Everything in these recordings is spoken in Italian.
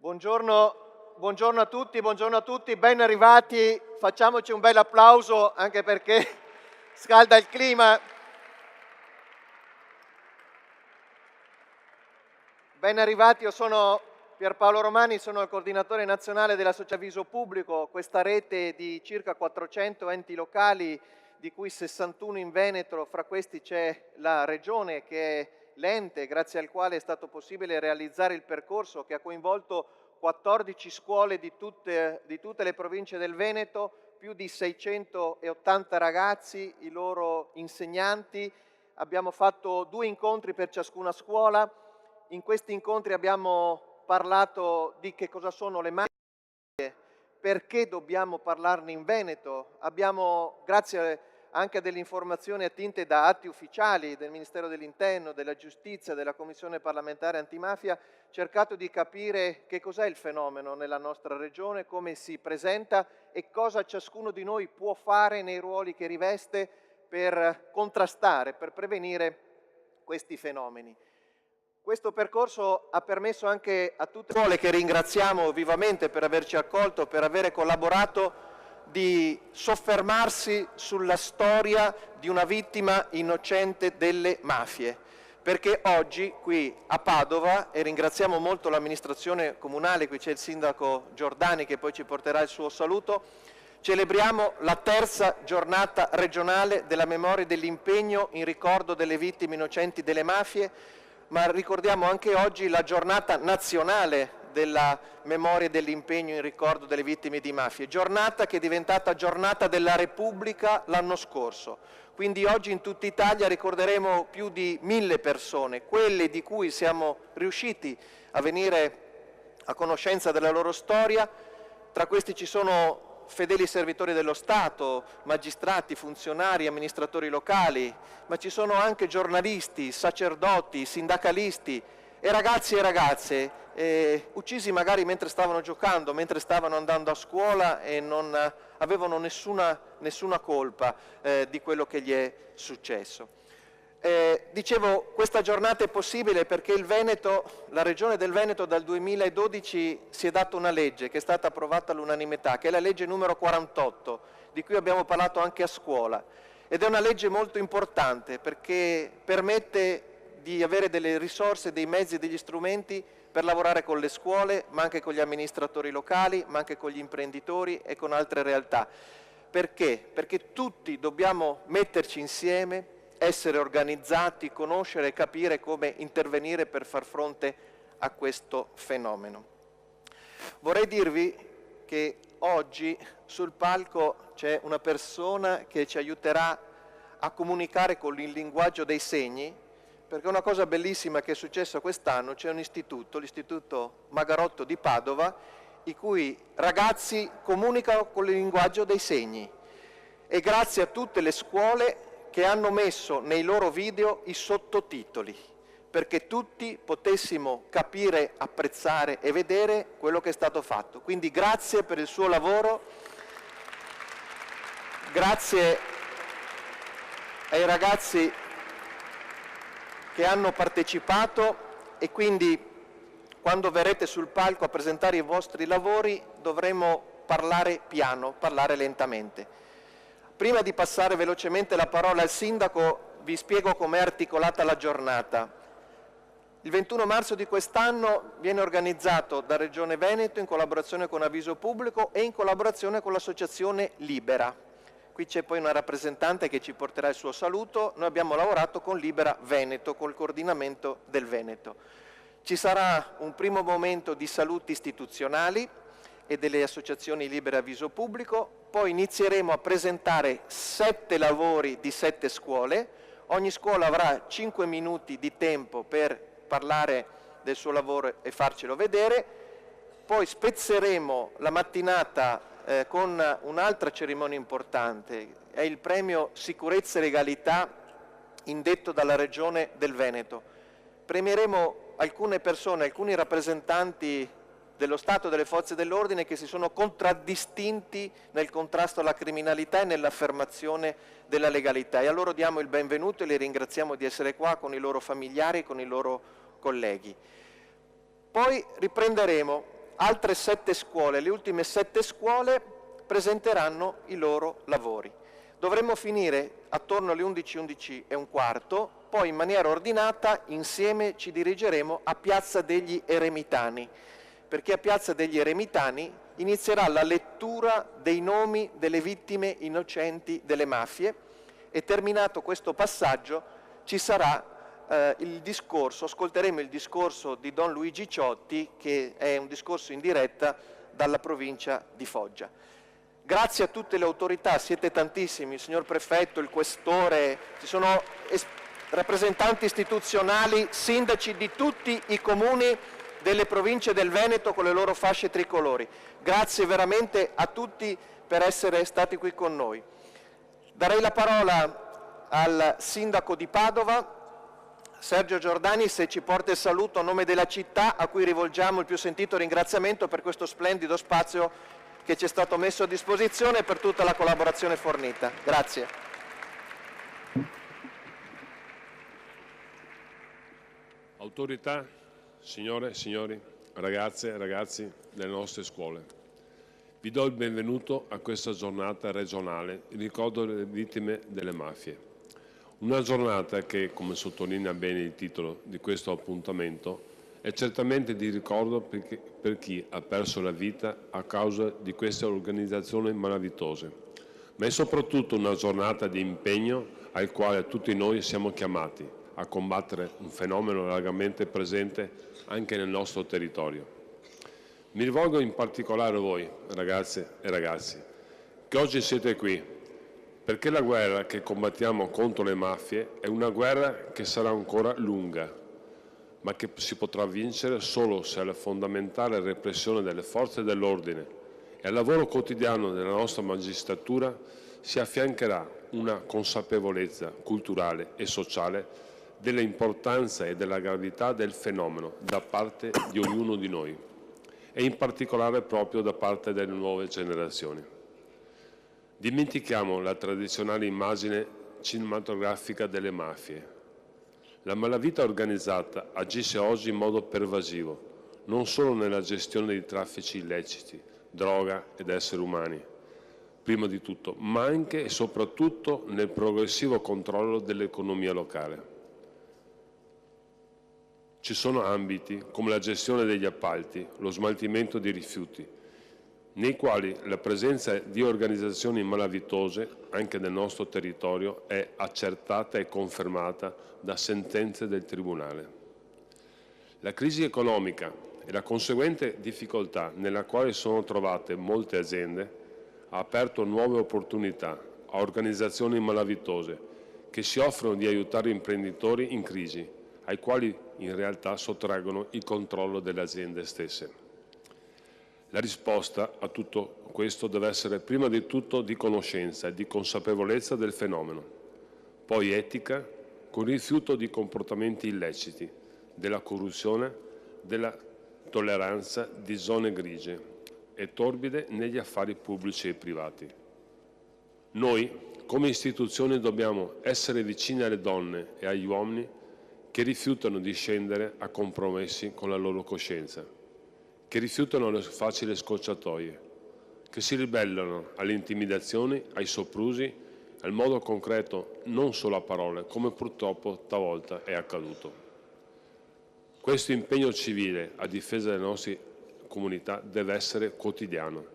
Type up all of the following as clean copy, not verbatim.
Buongiorno a tutti, ben arrivati, facciamoci un bel applauso anche perché scalda il clima. Ben arrivati, io sono Pierpaolo Romani, sono il coordinatore nazionale dell'Associazione Pubblico, questa rete di circa 400 enti locali, di cui 61 in Veneto, fra questi c'è la Regione che è l'ente grazie al quale è stato possibile realizzare il percorso che ha coinvolto 14 scuole di tutte le province del Veneto, più di 680 ragazzi, i loro insegnanti. Abbiamo fatto 2 incontri per ciascuna scuola. In questi incontri abbiamo parlato di che cosa sono le mafie, perché dobbiamo parlarne in Veneto. Abbiamo, grazie anche a delle informazioni attinte da atti ufficiali del Ministero dell'Interno, della Giustizia, della Commissione parlamentare antimafia, cercato di capire che cos'è il fenomeno nella nostra regione, come si presenta e cosa ciascuno di noi può fare nei ruoli che riveste per contrastare, per prevenire questi fenomeni. Questo percorso ha permesso anche a tutte le scuole, che ringraziamo vivamente per averci accolto, per aver collaborato, di soffermarsi sulla storia di una vittima innocente delle mafie. Perché oggi qui a Padova, e ringraziamo molto l'amministrazione comunale, qui c'è il sindaco Giordani che poi ci porterà il suo saluto, celebriamo la terza giornata regionale della memoria e dell'impegno in ricordo delle vittime innocenti delle mafie, ma ricordiamo anche oggi la giornata nazionale della memoria e dell'impegno in ricordo delle vittime di mafia, giornata che è diventata giornata della Repubblica l'anno scorso. Quindi oggi in tutta Italia ricorderemo più di 1000 persone, quelle di cui siamo riusciti a venire a conoscenza della loro storia. Tra questi ci sono fedeli servitori dello Stato, magistrati, funzionari, amministratori locali, ma ci sono anche giornalisti, sacerdoti, sindacalisti e ragazzi e ragazze uccisi magari mentre stavano giocando, mentre stavano andando a scuola e non avevano nessuna colpa di quello che gli è successo. Dicevo, questa giornata è possibile perché il Veneto, la Regione del Veneto dal 2012 si è data una legge che è stata approvata all'unanimità, che è la legge numero 48, di cui abbiamo parlato anche a scuola. Ed è una legge molto importante perché permette di avere delle risorse, dei mezzi e degli strumenti per lavorare con le scuole, ma anche con gli amministratori locali, ma anche con gli imprenditori e con altre realtà. Perché? Perché tutti dobbiamo metterci insieme, essere organizzati, conoscere e capire come intervenire per far fronte a questo fenomeno. Vorrei dirvi che oggi sul palco c'è una persona che ci aiuterà a comunicare con il linguaggio dei segni, perché una cosa bellissima che è successa quest'anno, c'è un istituto, l'Istituto Magarotto di Padova, i cui ragazzi comunicano con il linguaggio dei segni, e grazie a tutte le scuole che hanno messo nei loro video i sottotitoli, perché tutti potessimo capire, apprezzare e vedere quello che è stato fatto. Quindi grazie per il suo lavoro, grazie ai ragazzi che hanno partecipato, e quindi quando verrete sul palco a presentare i vostri lavori dovremo parlare piano, parlare lentamente. Prima di passare velocemente la parola al sindaco, vi spiego com'è articolata la giornata. Il 21 marzo di quest'anno viene organizzato da Regione Veneto in collaborazione con Avviso Pubblico e in collaborazione con l'associazione Libera. Qui c'è poi una rappresentante che ci porterà il suo saluto. Noi abbiamo lavorato con Libera Veneto, col coordinamento del Veneto. Ci sarà un primo momento di saluti istituzionali e delle associazioni Libera Avviso Pubblico, poi inizieremo a presentare 7 lavori di 7 scuole, ogni scuola avrà 5 minuti di tempo per parlare del suo lavoro e farcelo vedere, poi spezzeremo la mattinata con un'altra cerimonia importante, è il premio Sicurezza e Legalità indetto dalla Regione del Veneto. Premieremo alcune persone, alcuni rappresentanti dello Stato e delle forze dell'ordine che si sono contraddistinti nel contrasto alla criminalità e nell'affermazione della legalità, e a loro diamo il benvenuto e li ringraziamo di essere qua con i loro familiari e con i loro colleghi. Poi riprenderemo altre 7 scuole, le ultime 7 scuole, presenteranno i loro lavori. Dovremmo finire attorno alle 11:15:15, poi in maniera ordinata insieme ci dirigeremo a Piazza degli Eremitani, perché a Piazza degli Eremitani inizierà la lettura dei nomi delle vittime innocenti delle mafie e terminato questo passaggio ci sarà il discorso, ascolteremo il discorso di Don Luigi Ciotti, che è un discorso in diretta dalla provincia di Foggia. Grazie a tutte le autorità, siete tantissimi, il signor Prefetto, il Questore, ci sono rappresentanti istituzionali, sindaci di tutti i comuni delle province del Veneto con le loro fasce tricolori. Grazie veramente a tutti per essere stati qui con noi. Darei la parola al sindaco di Padova, Sergio Giordani, se ci porta il saluto a nome della città, a cui rivolgiamo il più sentito ringraziamento per questo splendido spazio che ci è stato messo a disposizione e per tutta la collaborazione fornita. Grazie. Autorità, signore e signori, ragazze e ragazzi delle nostre scuole, vi do il benvenuto a questa giornata regionale in ricordo delle vittime delle mafie. Una giornata che, come sottolinea bene il titolo di questo appuntamento, è certamente di ricordo per chi ha perso la vita a causa di queste organizzazioni malavitose, ma è soprattutto una giornata di impegno al quale tutti noi siamo chiamati a combattere un fenomeno largamente presente anche nel nostro territorio. Mi rivolgo in particolare a voi, ragazze e ragazzi, che oggi siete qui, perché la guerra che combattiamo contro le mafie è una guerra che sarà ancora lunga, ma che si potrà vincere solo se alla fondamentale repressione delle forze dell'ordine e al lavoro quotidiano della nostra magistratura si affiancherà una consapevolezza culturale e sociale dell'importanza e della gravità del fenomeno da parte di ognuno di noi e in particolare proprio da parte delle nuove generazioni. Dimentichiamo la tradizionale immagine cinematografica delle mafie. La malavita organizzata agisce oggi in modo pervasivo, non solo nella gestione di traffici illeciti, droga ed esseri umani, prima di tutto, ma anche e soprattutto nel progressivo controllo dell'economia locale. Ci sono ambiti come la gestione degli appalti, lo smaltimento di rifiuti, nei quali la presenza di organizzazioni malavitose, anche nel nostro territorio, è accertata e confermata da sentenze del Tribunale. La crisi economica e la conseguente difficoltà nella quale sono trovate molte aziende ha aperto nuove opportunità a organizzazioni malavitose che si offrono di aiutare imprenditori in crisi, ai quali in realtà sottraggono il controllo delle aziende stesse. La risposta a tutto questo deve essere prima di tutto di conoscenza e di consapevolezza del fenomeno, poi etica con rifiuto di comportamenti illeciti, della corruzione, della tolleranza di zone grigie e torbide negli affari pubblici e privati. Noi, come istituzioni, dobbiamo essere vicini alle donne e agli uomini che rifiutano di scendere a compromessi con la loro coscienza, che rifiutano le facili scocciatoie, che si ribellano alle intimidazioni, ai soprusi, al modo concreto, non solo a parole, come purtroppo talvolta è accaduto. Questo impegno civile a difesa delle nostre comunità deve essere quotidiano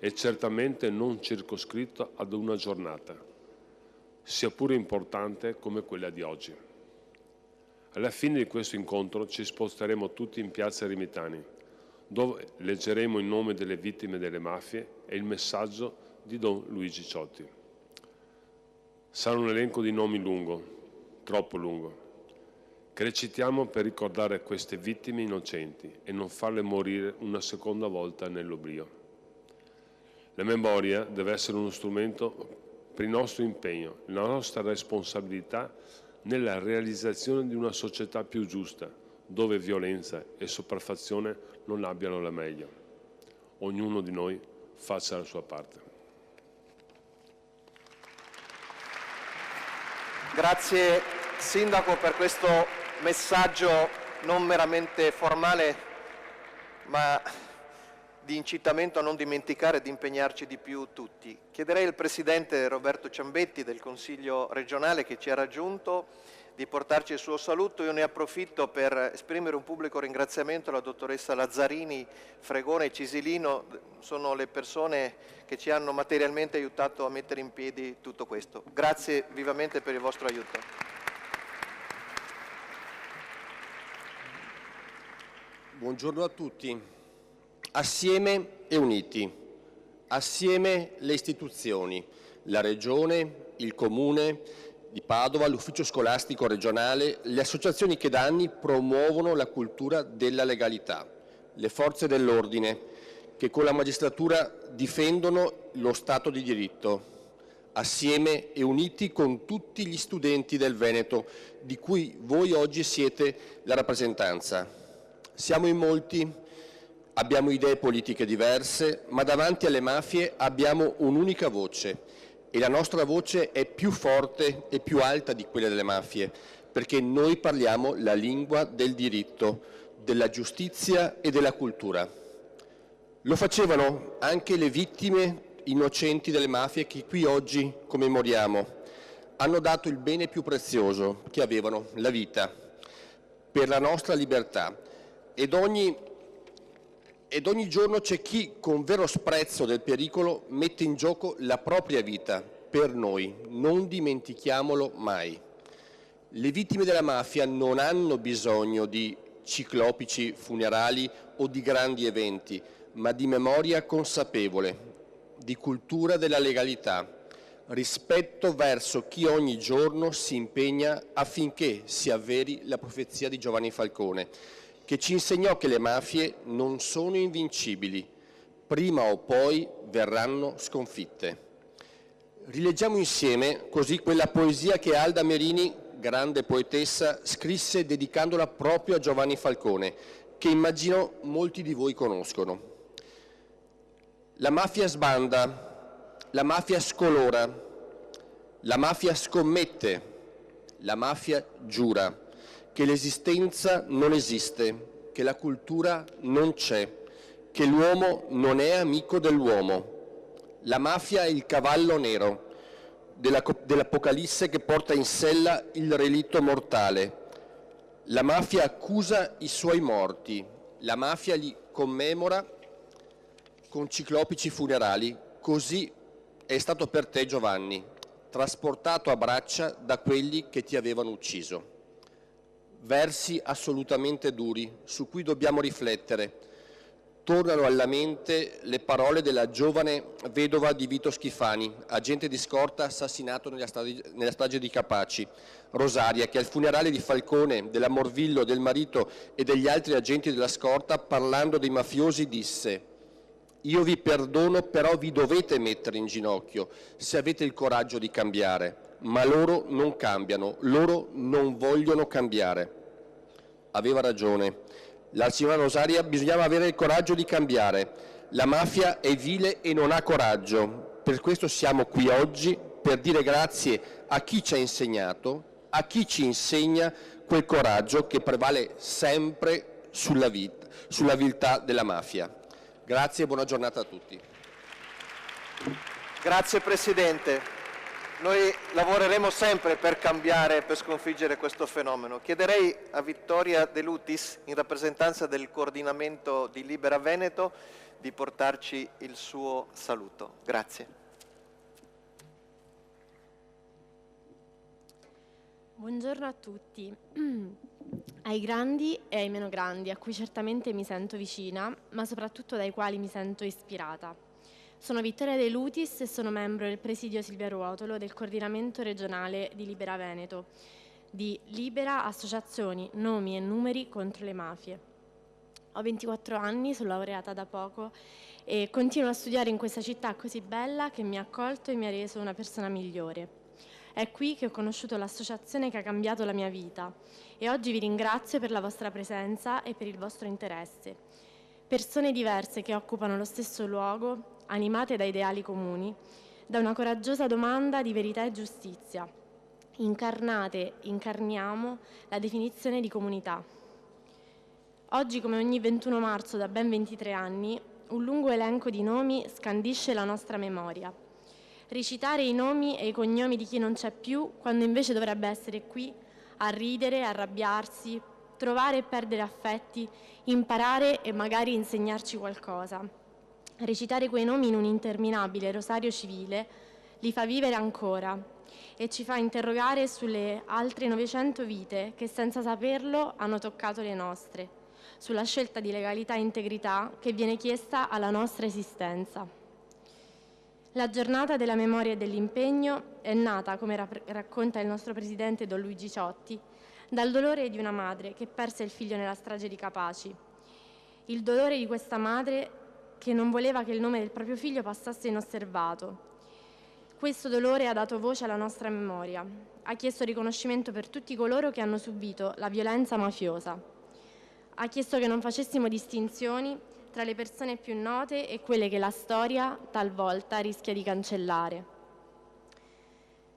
e certamente non circoscritto ad una giornata, sia pure importante come quella di oggi. Alla fine di questo incontro ci sposteremo tutti in Piazza Eremitani, dove leggeremo il nome delle vittime delle mafie e il messaggio di Don Luigi Ciotti. Sarà un elenco di nomi lungo, troppo lungo, che recitiamo per ricordare queste vittime innocenti e non farle morire una seconda volta nell'oblio. La memoria deve essere uno strumento per il nostro impegno, la nostra responsabilità nella realizzazione di una società più giusta, dove violenza e sopraffazione non abbiano la meglio. Ognuno di noi faccia la sua parte. Grazie Sindaco per questo messaggio non meramente formale, ma di incitamento a non dimenticare e di impegnarci di più tutti. Chiederei al Presidente Roberto Ciambetti del Consiglio regionale, che ci ha raggiunto, di portarci il suo saluto. Io ne approfitto per esprimere un pubblico ringraziamento alla dottoressa Lazzarini, Fregone e Cisilino, sono le persone che ci hanno materialmente aiutato a mettere in piedi tutto questo. Grazie vivamente per il vostro aiuto. Buongiorno a tutti. Assieme e uniti, assieme le istituzioni, la Regione, il Comune di Padova, l'Ufficio Scolastico Regionale, le associazioni che da anni promuovono la cultura della legalità, le forze dell'ordine che con la magistratura difendono lo Stato di diritto, assieme e uniti con tutti gli studenti del Veneto, di cui voi oggi siete la rappresentanza. Siamo in molti. Abbiamo idee politiche diverse, ma davanti alle mafie abbiamo un'unica voce e la nostra voce è più forte e più alta di quella delle mafie, perché noi parliamo la lingua del diritto, della giustizia e della cultura. Lo facevano anche le vittime innocenti delle mafie che qui oggi commemoriamo. Hanno dato il bene più prezioso che avevano, la vita, per la nostra libertà. Ed ogni giorno c'è chi, con vero sprezzo del pericolo, mette in gioco la propria vita per noi. Non dimentichiamolo mai. Le vittime della mafia non hanno bisogno di ciclopici funerali o di grandi eventi, ma di memoria consapevole, di cultura della legalità, rispetto verso chi ogni giorno si impegna affinché si avveri la profezia di Giovanni Falcone, che ci insegnò che le mafie non sono invincibili, prima o poi verranno sconfitte. Rileggiamo insieme così quella poesia che Alda Merini, grande poetessa, scrisse dedicandola proprio a Giovanni Falcone, che immagino molti di voi conoscono. La mafia sbanda, la mafia scolora, la mafia scommette, la mafia giura che l'esistenza non esiste, che la cultura non c'è, che l'uomo non è amico dell'uomo. La mafia è il cavallo nero dell'Apocalisse che porta in sella il relitto mortale. La mafia accusa i suoi morti, la mafia li commemora con ciclopici funerali. Così è stato per te, Giovanni, trasportato a braccia da quelli che ti avevano ucciso. Versi assolutamente duri su cui dobbiamo riflettere. Tornano alla mente le parole della giovane vedova di Vito Schifani, agente di scorta assassinato nella strage di Capaci, Rosaria, che al funerale di Falcone, della Morvillo, del marito e degli altri agenti della scorta, parlando dei mafiosi, disse: «Io vi perdono, però vi dovete mettere in ginocchio se avete il coraggio di cambiare». Ma loro non cambiano, loro non vogliono cambiare. Aveva ragione. La signora Rosaria, bisognava avere il coraggio di cambiare. La mafia è vile e non ha coraggio. Per questo siamo qui oggi, per dire grazie a chi ci ha insegnato, a chi ci insegna quel coraggio che prevale sempre sulla viltà della mafia. Grazie e buona giornata a tutti. Grazie Presidente. Noi lavoreremo sempre per cambiare, per sconfiggere questo fenomeno. Chiederei a Vittoria De Lutis, in rappresentanza del coordinamento di Libera Veneto, di portarci il suo saluto. Grazie. Buongiorno a tutti, ai grandi e ai meno grandi, a cui certamente mi sento vicina, ma soprattutto dai quali mi sento ispirata. Sono Vittoria De Lutis e sono membro del Presidio Silvia Ruotolo del coordinamento regionale di Libera Veneto, di Libera Associazioni Nomi e Numeri contro le Mafie. Ho 24 anni, sono laureata da poco e continuo a studiare in questa città così bella che mi ha accolto e mi ha reso una persona migliore. È qui che ho conosciuto l'associazione che ha cambiato la mia vita e oggi vi ringrazio per la vostra presenza e per il vostro interesse. Persone diverse che occupano lo stesso luogo, animate da ideali comuni, da una coraggiosa domanda di verità e giustizia. Incarniamo la definizione di comunità. Oggi, come ogni 21 marzo da ben 23 anni, un lungo elenco di nomi scandisce la nostra memoria. Recitare i nomi e i cognomi di chi non c'è più, quando invece dovrebbe essere qui a ridere, arrabbiarsi, trovare e perdere affetti, imparare e magari insegnarci qualcosa. Recitare quei nomi in un interminabile rosario civile li fa vivere ancora e ci fa interrogare sulle altre 900 vite che senza saperlo hanno toccato le nostre, sulla scelta di legalità e integrità che viene chiesta alla nostra esistenza. La giornata della memoria e dell'impegno è nata, come racconta il nostro presidente Don Luigi Ciotti, dal dolore di una madre che perse il figlio nella strage di Capaci. Il dolore di questa madre che non voleva che il nome del proprio figlio passasse inosservato. Questo dolore ha dato voce alla nostra memoria, ha chiesto riconoscimento per tutti coloro che hanno subito la violenza mafiosa, ha chiesto che non facessimo distinzioni tra le persone più note e quelle che la storia talvolta rischia di cancellare.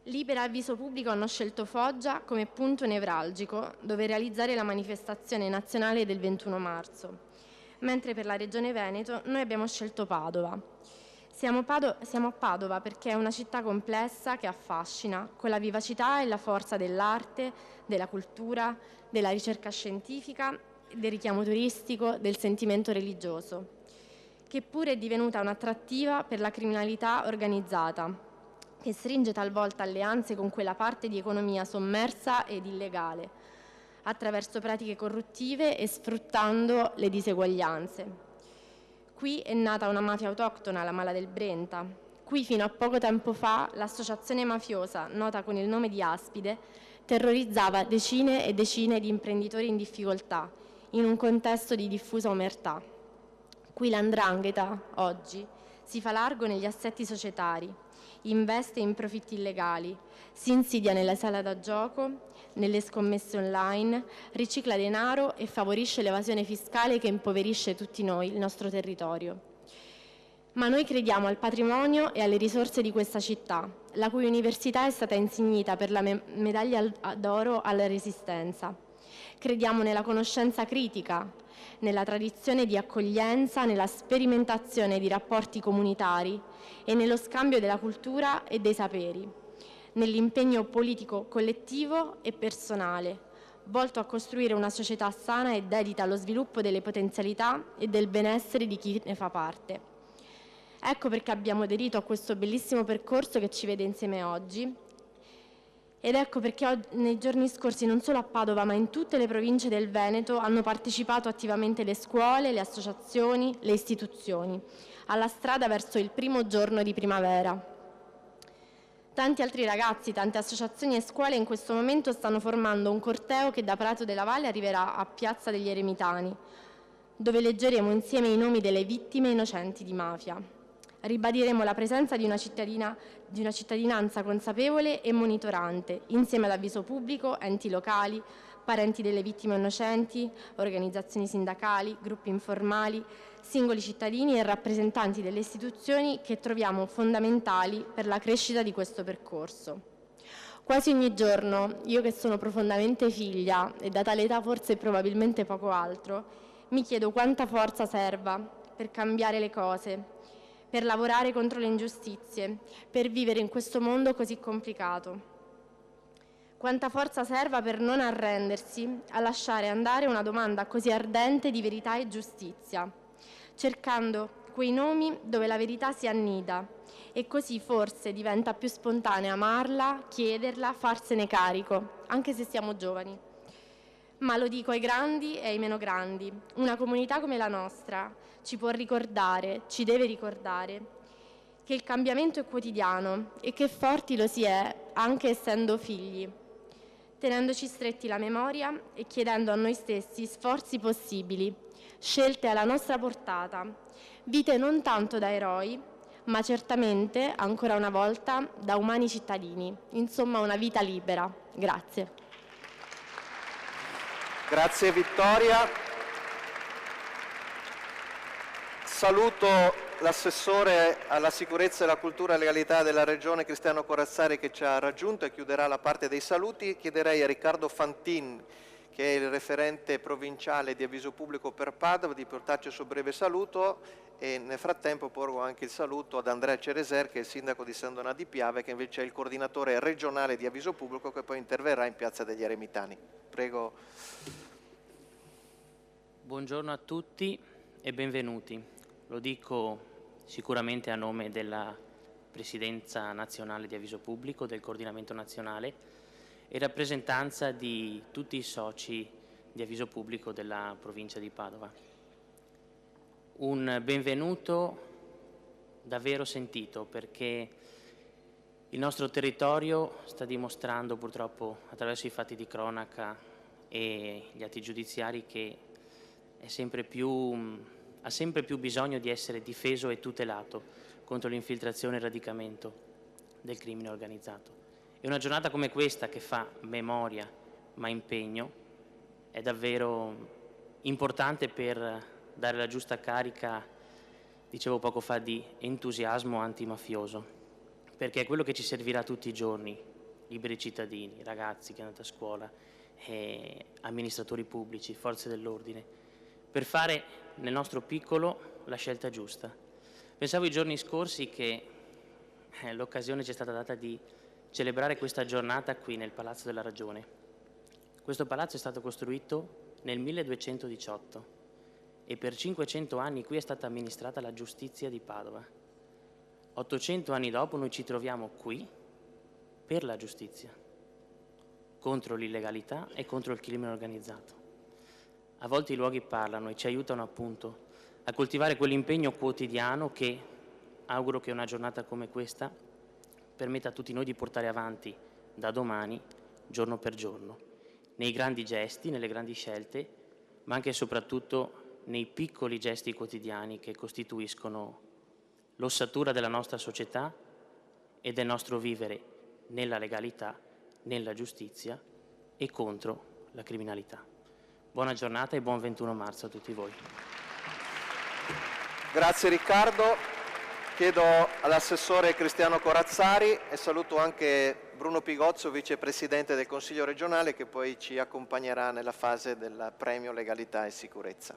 Lì per Avviso Pubblico hanno scelto Foggia come punto nevralgico dove realizzare la manifestazione nazionale del 21 marzo, mentre per la Regione Veneto noi abbiamo scelto Padova. Siamo a Padova perché è una città complessa che affascina con la vivacità e la forza dell'arte, della cultura, della ricerca scientifica, del richiamo turistico, del sentimento religioso, che pure è divenuta un'attrattiva per la criminalità organizzata, che stringe talvolta alleanze con quella parte di economia sommersa ed illegale, attraverso pratiche corruttive e sfruttando le diseguaglianze. Qui è nata una mafia autoctona, la Mala del Brenta. Qui fino a poco tempo fa l'associazione mafiosa, nota con il nome di Aspide, terrorizzava decine e decine di imprenditori in difficoltà, in un contesto di diffusa omertà. Qui l''ndrangheta, oggi, si fa largo negli assetti societari, investe in profitti illegali, si insidia nella sala da gioco, nelle scommesse online, ricicla denaro e favorisce l'evasione fiscale che impoverisce tutti noi, il nostro territorio. Ma noi crediamo al patrimonio e alle risorse di questa città, la cui università è stata insignita per la medaglia d'oro alla Resistenza. Crediamo nella conoscenza critica, nella tradizione di accoglienza, nella sperimentazione di rapporti comunitari e nello scambio della cultura e dei saperi, nell'impegno politico collettivo e personale, volto a costruire una società sana e dedita allo sviluppo delle potenzialità e del benessere di chi ne fa parte. Ecco perché abbiamo aderito a questo bellissimo percorso che ci vede insieme oggi. Ed ecco perché nei giorni scorsi non solo a Padova ma in tutte le province del Veneto hanno partecipato attivamente le scuole, le associazioni, le istituzioni, alla strada verso il primo giorno di primavera. Tanti altri ragazzi, tante associazioni e scuole in questo momento stanno formando un corteo che da Prato della Valle arriverà a Piazza degli Eremitani, dove leggeremo insieme i nomi delle vittime innocenti di mafia. Ribadiremo la presenza di una cittadinanza consapevole e monitorante, insieme ad Avviso Pubblico, enti locali, parenti delle vittime innocenti, organizzazioni sindacali, gruppi informali, singoli cittadini e rappresentanti delle istituzioni che troviamo fondamentali per la crescita di questo percorso. Quasi ogni giorno, io che sono profondamente figlia e da tale età forse probabilmente poco altro, mi chiedo quanta forza serva per cambiare le cose, per lavorare contro le ingiustizie, per vivere in questo mondo così complicato. Quanta forza serva per non arrendersi a lasciare andare una domanda così ardente di verità e giustizia, cercando quei nomi dove la verità si annida e così forse diventa più spontanea amarla, chiederla, farsene carico, anche se siamo giovani. Ma lo dico ai grandi e ai meno grandi, una comunità come la nostra ci può ricordare, ci deve ricordare, che il cambiamento è quotidiano e che forti lo si è anche essendo figli, tenendoci stretti la memoria e chiedendo a noi stessi sforzi possibili, scelte alla nostra portata, vite non tanto da eroi, ma certamente, ancora una volta, da umani cittadini, insomma una vita libera. Grazie. Grazie Vittoria. Saluto l'assessore alla sicurezza e alla cultura e legalità della Regione Cristiano Corazzari che ci ha raggiunto e chiuderà la parte dei saluti. Chiederei a Riccardo Fantin che è il referente provinciale di Avviso Pubblico per Padova, di portarci il suo breve saluto, e nel frattempo porgo anche il saluto ad Andrea Cereser, che è il sindaco di San Donato di Piave, che invece è il coordinatore regionale di Avviso Pubblico, che poi interverrà in Piazza degli Eremitani. Prego. Buongiorno a tutti e benvenuti. Lo dico sicuramente a nome della Presidenza nazionale di Avviso Pubblico, del coordinamento nazionale e rappresentanza di tutti i soci di Avviso Pubblico della provincia di Padova. Un benvenuto davvero sentito, perché il nostro territorio sta dimostrando purtroppo attraverso i fatti di cronaca e gli atti giudiziari che ha sempre più bisogno di essere difeso e tutelato contro l'infiltrazione e il radicamento del crimine organizzato. E una giornata come questa, che fa memoria ma impegno, è davvero importante per dare la giusta carica, dicevo poco fa, di entusiasmo antimafioso, perché è quello che ci servirà tutti i giorni, liberi cittadini, ragazzi che andate a scuola, amministratori pubblici, forze dell'ordine, per fare nel nostro piccolo la scelta giusta. Pensavo i giorni scorsi che l'occasione ci è stata data di celebrare questa giornata qui nel Palazzo della Ragione. Questo palazzo è stato costruito nel 1218 e per 500 anni qui è stata amministrata la giustizia di Padova. 800 anni dopo noi ci troviamo qui per la giustizia, contro l'illegalità e contro il crimine organizzato. A volte i luoghi parlano e ci aiutano appunto a coltivare quell'impegno quotidiano che auguro che una giornata come questa permetta a tutti noi di portare avanti da domani, giorno per giorno, nei grandi gesti, nelle grandi scelte, ma anche e soprattutto nei piccoli gesti quotidiani che costituiscono l'ossatura della nostra società e del nostro vivere nella legalità, nella giustizia e contro la criminalità. Buona giornata e buon 21 marzo a tutti voi. Grazie Riccardo. Chiedo all'assessore Cristiano Corazzari e saluto anche Bruno Pigozzo, vicepresidente del Consiglio regionale, che poi ci accompagnerà nella fase del premio Legalità e Sicurezza.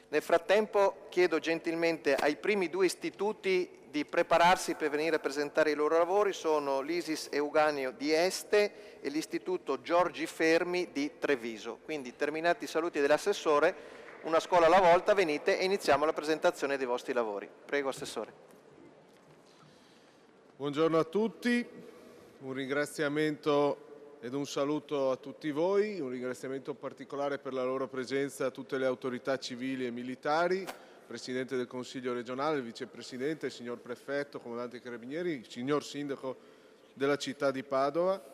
Nel frattempo chiedo gentilmente ai primi due istituti di prepararsi per venire a presentare i loro lavori. Sono l'Isis Euganeo di Este e l'Istituto Giorgi Fermi di Treviso. Quindi, terminati i saluti dell'assessore, una scuola alla volta, venite e iniziamo la presentazione dei vostri lavori. Prego, Assessore. Buongiorno a tutti, un ringraziamento ed un saluto a tutti voi, un ringraziamento particolare per la loro presenza a tutte le autorità civili e militari, Presidente del Consiglio regionale, il Vicepresidente, il Signor Prefetto, Comandante dei Carabinieri, il Signor Sindaco della città di Padova,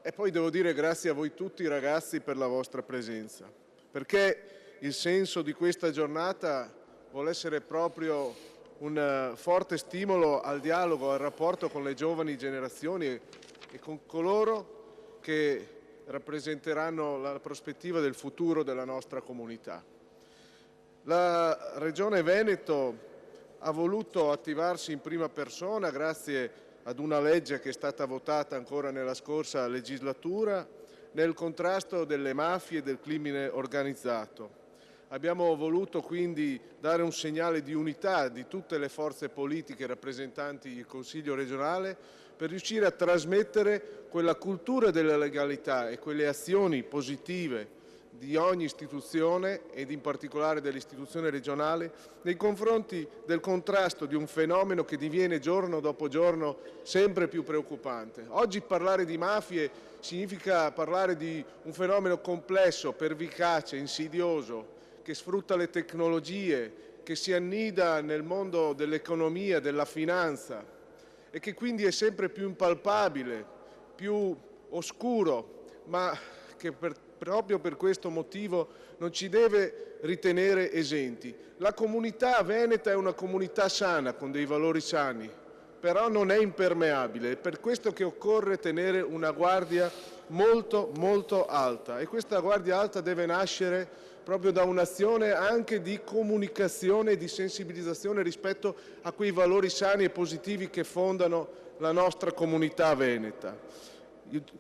e poi devo dire grazie a voi tutti ragazzi per la vostra presenza, perché il senso di questa giornata vuole essere proprio un forte stimolo al dialogo, al rapporto con le giovani generazioni e con coloro che rappresenteranno la prospettiva del futuro della nostra comunità. La Regione Veneto ha voluto attivarsi in prima persona grazie ad una legge che è stata votata ancora nella scorsa legislatura nel contrasto delle mafie e del crimine organizzato. Abbiamo voluto quindi dare un segnale di unità di tutte le forze politiche rappresentanti il Consiglio regionale per riuscire a trasmettere quella cultura della legalità e quelle azioni positive di ogni istituzione ed in particolare dell'istituzione regionale nei confronti del contrasto di un fenomeno che diviene giorno dopo giorno sempre più preoccupante. Oggi parlare di mafie significa parlare di un fenomeno complesso, pervicace, insidioso, che sfrutta le tecnologie, che si annida nel mondo dell'economia, della finanza e che quindi è sempre più impalpabile, più oscuro, ma che proprio per questo motivo non ci deve ritenere esenti. La comunità veneta è una comunità sana, con dei valori sani, però non è impermeabile, è per questo che occorre tenere una guardia molto molto alta, e questa guardia alta deve nascere proprio da un'azione anche di comunicazione e di sensibilizzazione rispetto a quei valori sani e positivi che fondano la nostra comunità veneta.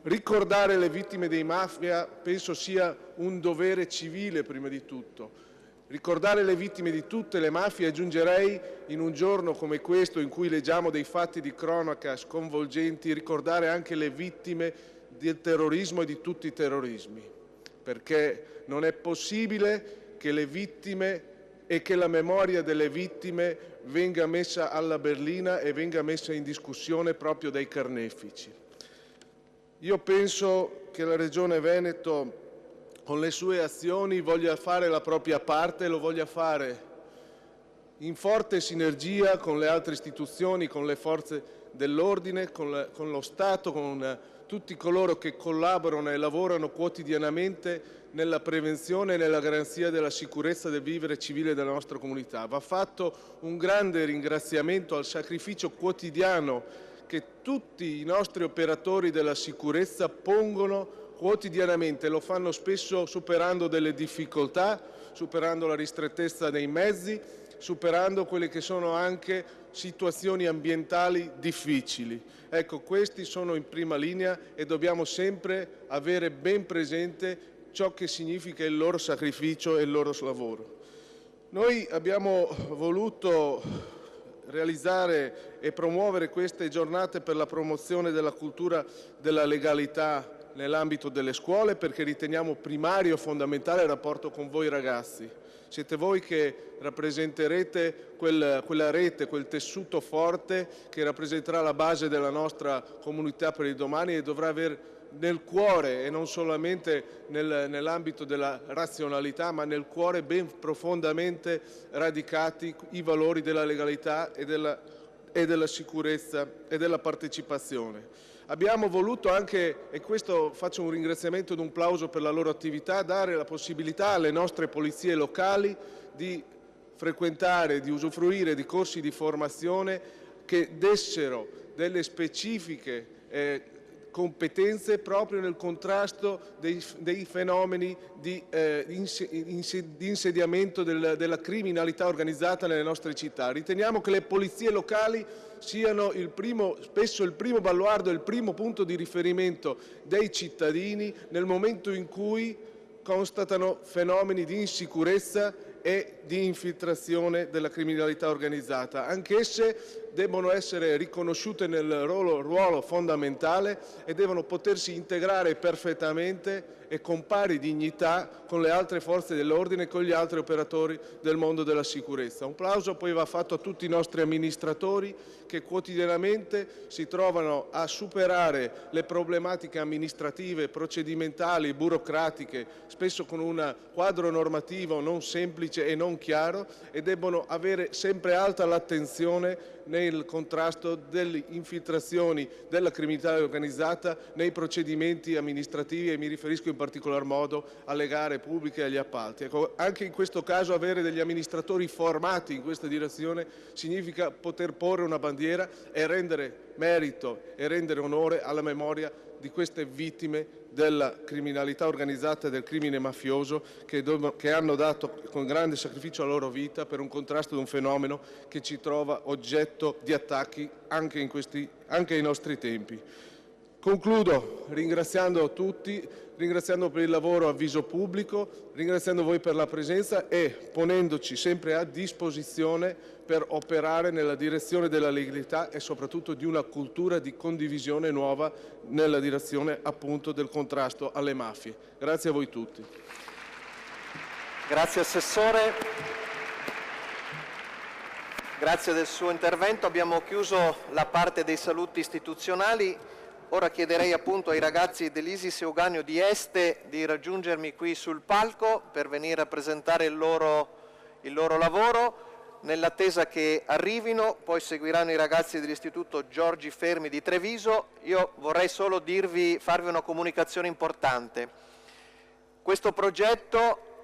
Ricordare le vittime dei mafia penso sia un dovere civile prima di tutto. Ricordare le vittime di tutte le mafie, aggiungerei, in un giorno come questo in cui leggiamo dei fatti di cronaca sconvolgenti, ricordare anche le vittime del terrorismo e di tutti i terrorismi, perché non è possibile che le vittime e che la memoria delle vittime venga messa alla berlina e venga messa in discussione proprio dai carnefici. Io penso che la Regione Veneto con le sue azioni voglia fare la propria parte e lo voglia fare in forte sinergia con le altre istituzioni, con le forze dell'ordine, con lo Stato, con tutti coloro che collaborano e lavorano quotidianamente nella prevenzione e nella garanzia della sicurezza del vivere civile della nostra comunità. Va fatto un grande ringraziamento al sacrificio quotidiano che tutti i nostri operatori della sicurezza pongono quotidianamente, lo fanno spesso superando delle difficoltà, superando la ristrettezza dei mezzi, superando quelle che sono anche situazioni ambientali difficili. Ecco, questi sono in prima linea e dobbiamo sempre avere ben presente ciò che significa il loro sacrificio e il loro lavoro. Noi abbiamo voluto realizzare e promuovere queste giornate per la promozione della cultura della legalità nell'ambito delle scuole perché riteniamo primario e fondamentale il rapporto con voi ragazzi. Siete voi che rappresenterete quella rete, quel tessuto forte che rappresenterà la base della nostra comunità per il domani e dovrà avere nel cuore, e non solamente nell'ambito della razionalità, ma nel cuore ben profondamente radicati i valori della legalità e della sicurezza e della partecipazione. Abbiamo voluto anche, e questo faccio un ringraziamento ed un plauso per la loro attività, dare la possibilità alle nostre polizie locali di frequentare, di usufruire di corsi di formazione che dessero delle specifiche competenze proprio nel contrasto dei fenomeni di insediamento della criminalità organizzata nelle nostre città. Riteniamo che le polizie locali siano spesso il primo baluardo, il primo punto di riferimento dei cittadini nel momento in cui constatano fenomeni di insicurezza e di infiltrazione della criminalità organizzata. Anch'esse debbono essere riconosciute nel loro ruolo fondamentale e devono potersi integrare perfettamente e con pari dignità con le altre forze dell'ordine e con gli altri operatori del mondo della sicurezza. Un plauso poi va fatto a tutti i nostri amministratori che quotidianamente si trovano a superare le problematiche amministrative, procedimentali, burocratiche, spesso con un quadro normativo non semplice e non chiaro, e debbono avere sempre alta l'attenzione nel contrasto delle infiltrazioni della criminalità organizzata nei procedimenti amministrativi, e mi riferisco in particolar modo alle gare pubbliche e agli appalti. Ecco, anche in questo caso avere degli amministratori formati in questa direzione significa poter porre una bandiera e rendere merito e rendere onore alla memoria di queste vittime della criminalità organizzata e del crimine mafioso che hanno dato con grande sacrificio la loro vita per un contrasto di un fenomeno che ci trova oggetto di attacchi anche ai nostri tempi. Concludo ringraziando tutti, ringraziando per il lavoro a viso pubblico, ringraziando voi per la presenza e ponendoci sempre a disposizione per operare nella direzione della legalità e soprattutto di una cultura di condivisione nuova nella direzione appunto del contrasto alle mafie. Grazie a voi tutti. Grazie Assessore, grazie del suo intervento. Abbiamo chiuso la parte dei saluti istituzionali. Ora chiederei appunto ai ragazzi dell'Isis Euganeo di Este di raggiungermi qui sul palco per venire a presentare il loro lavoro. Nell'attesa che arrivino, poi seguiranno i ragazzi dell'Istituto Giorgi Fermi di Treviso. Io vorrei solo farvi una comunicazione importante. Questo progetto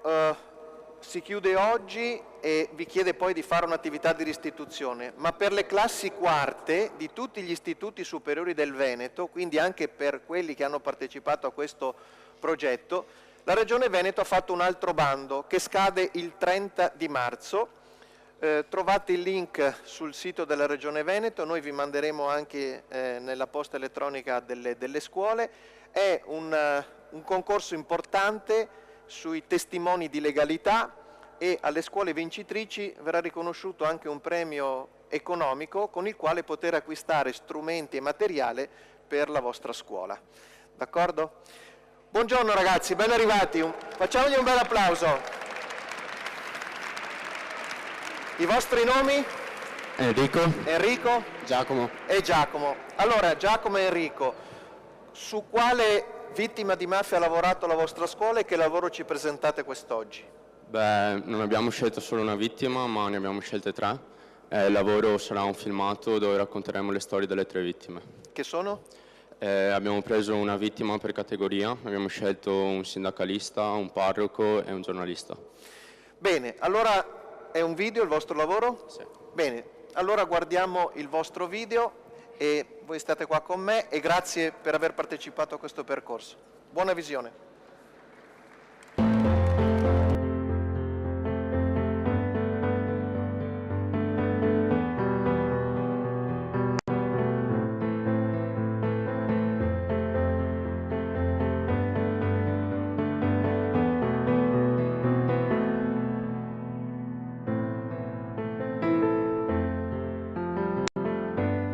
si chiude oggi e vi chiede poi di fare un'attività di restituzione, ma per le classi quarte di tutti gli istituti superiori del Veneto, quindi anche per quelli che hanno partecipato a questo progetto, la Regione Veneto ha fatto un altro bando che scade il 30 di marzo. Trovate il link sul sito della Regione Veneto, noi vi manderemo anche nella posta elettronica delle scuole. È un concorso importante sui testimoni di legalità e alle scuole vincitrici verrà riconosciuto anche un premio economico con il quale poter acquistare strumenti e materiale per la vostra scuola. D'accordo? Buongiorno ragazzi, ben arrivati, facciamogli un bel applauso. I vostri nomi? Enrico? Giacomo. E Giacomo. Allora, Giacomo e Enrico, su quale vittima di mafia ha lavorato la vostra scuola e che lavoro ci presentate quest'oggi? Beh, non abbiamo scelto solo una vittima, ma ne abbiamo scelte 3. Il lavoro sarà un filmato dove racconteremo le storie delle 3 vittime. Che sono? Abbiamo preso una vittima per categoria, abbiamo scelto un sindacalista, un parroco e un giornalista. Bene, allora è un video il vostro lavoro? Sì. Bene, allora guardiamo il vostro video e voi state qua con me e grazie per aver partecipato a questo percorso. Buona visione.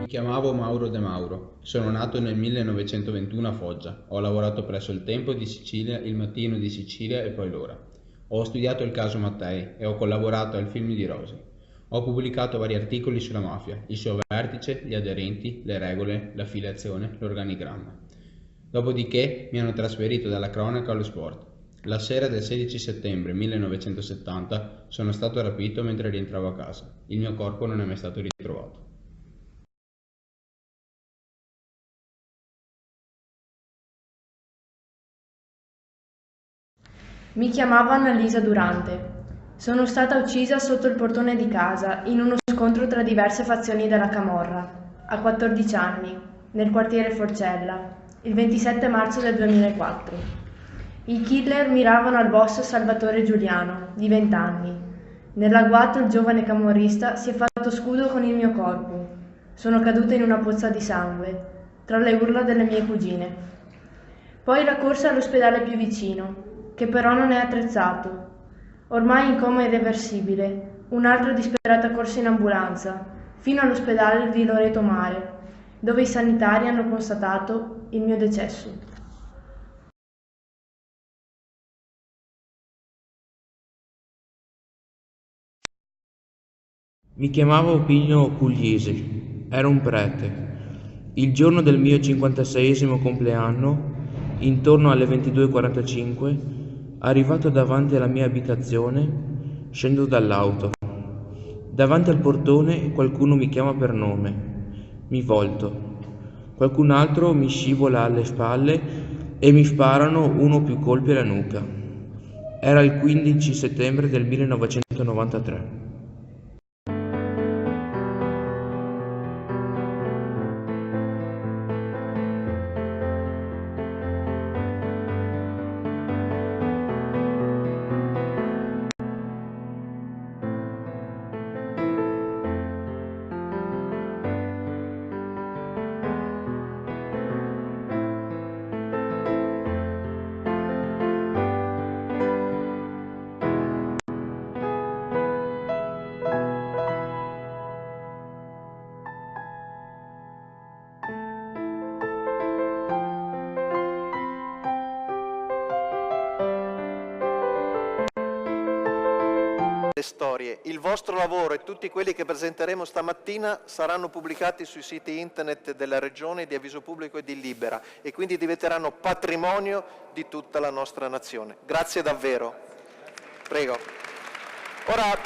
Mi chiamavo Mauro De Mauro, sono nato nel 1921 a Foggia, ho lavorato presso il Tempo di Sicilia, il Mattino di Sicilia e poi l'Ora. Ho studiato il caso Mattei e ho collaborato al film di Rosi. Ho pubblicato vari articoli sulla mafia, il suo vertice, gli aderenti, le regole, l'affiliazione, l'organigramma. Dopodiché mi hanno trasferito dalla cronaca allo sport. La sera del 16 settembre 1970 sono stato rapito mentre rientravo a casa. Il mio corpo non è mai stato ritrovato. Mi chiamavo Annalisa Durante. Sono stata uccisa sotto il portone di casa in uno scontro tra diverse fazioni della camorra, a 14 anni, nel quartiere Forcella, il 27 marzo del 2004. I killer miravano al boss Salvatore Giuliano, di 20 anni. Nell'agguato il giovane camorrista si è fatto scudo con il mio corpo. Sono caduta in una pozza di sangue, tra le urla delle mie cugine. Poi la corsa all'ospedale più vicino, che però non è attrezzato. Ormai in coma irreversibile, un'altra disperata corsa in ambulanza, fino all'ospedale di Loreto Mare, dove i sanitari hanno constatato il mio decesso. Mi chiamavo Pino Pugliese, ero un prete. Il giorno del mio 56esimo compleanno, intorno alle 22:45, arrivato davanti alla mia abitazione, scendo dall'auto. Davanti al portone qualcuno mi chiama per nome. Mi volto. Qualcun altro mi scivola alle spalle e mi sparano uno o più colpi alla nuca. Era il 15 settembre del 1993. Storie. Il vostro lavoro e tutti quelli che presenteremo stamattina saranno pubblicati sui siti internet della Regione, di Avviso Pubblico e di Libera e quindi diventeranno patrimonio di tutta la nostra nazione. Grazie davvero. Prego. Ora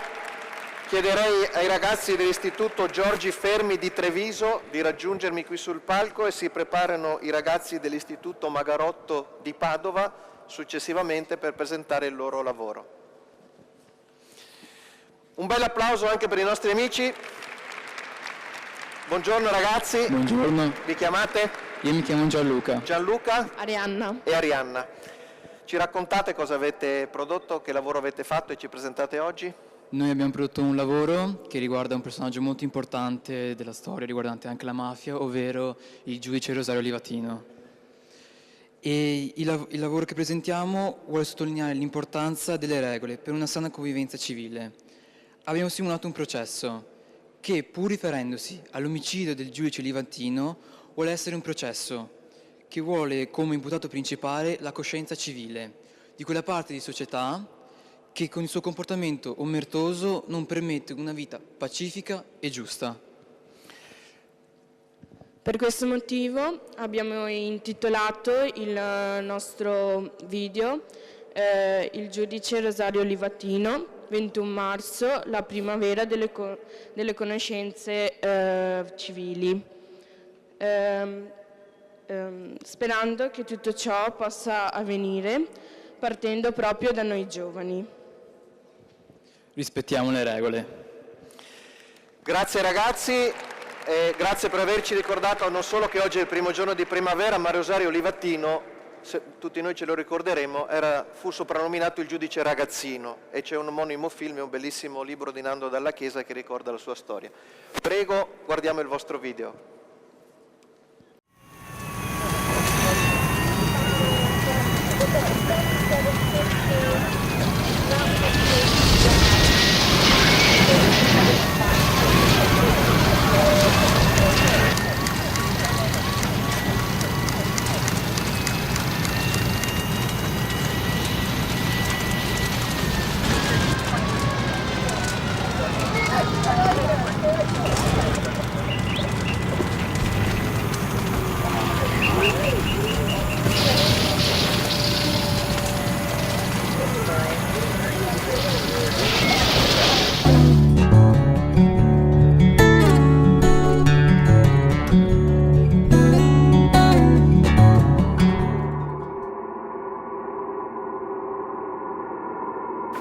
chiederei ai ragazzi dell'Istituto Giorgi Fermi di Treviso di raggiungermi qui sul palco e si preparano i ragazzi dell'Istituto Magarotto di Padova successivamente per presentare il loro lavoro. Un bel applauso anche per i nostri amici. Buongiorno ragazzi. Buongiorno. Vi chiamate? Io mi chiamo Gianluca. Gianluca? Arianna. E Arianna. Ci raccontate cosa avete prodotto, che lavoro avete fatto e ci presentate oggi? Noi abbiamo prodotto un lavoro che riguarda un personaggio molto importante della storia, riguardante anche la mafia, ovvero il giudice Rosario Livatino. E il lavoro che presentiamo vuole sottolineare l'importanza delle regole per una sana convivenza civile. Abbiamo simulato un processo che, pur riferendosi all'omicidio del giudice Livatino, vuole essere un processo che vuole come imputato principale la coscienza civile di quella parte di società che con il suo comportamento omertoso non permette una vita pacifica e giusta. Per questo motivo abbiamo intitolato il nostro video Il giudice Rosario Livatino, 21 marzo, la primavera delle conoscenze civili, sperando che tutto ciò possa avvenire partendo proprio da noi giovani. Rispettiamo le regole. Grazie ragazzi. Grazie per averci ricordato non solo che oggi è il primo giorno di primavera, ma Rosario Livatino, tutti noi ce lo ricorderemo, fu soprannominato il giudice ragazzino e c'è un omonimo film e un bellissimo libro di Nando Dalla Chiesa che ricorda la sua storia. Prego, guardiamo il vostro video.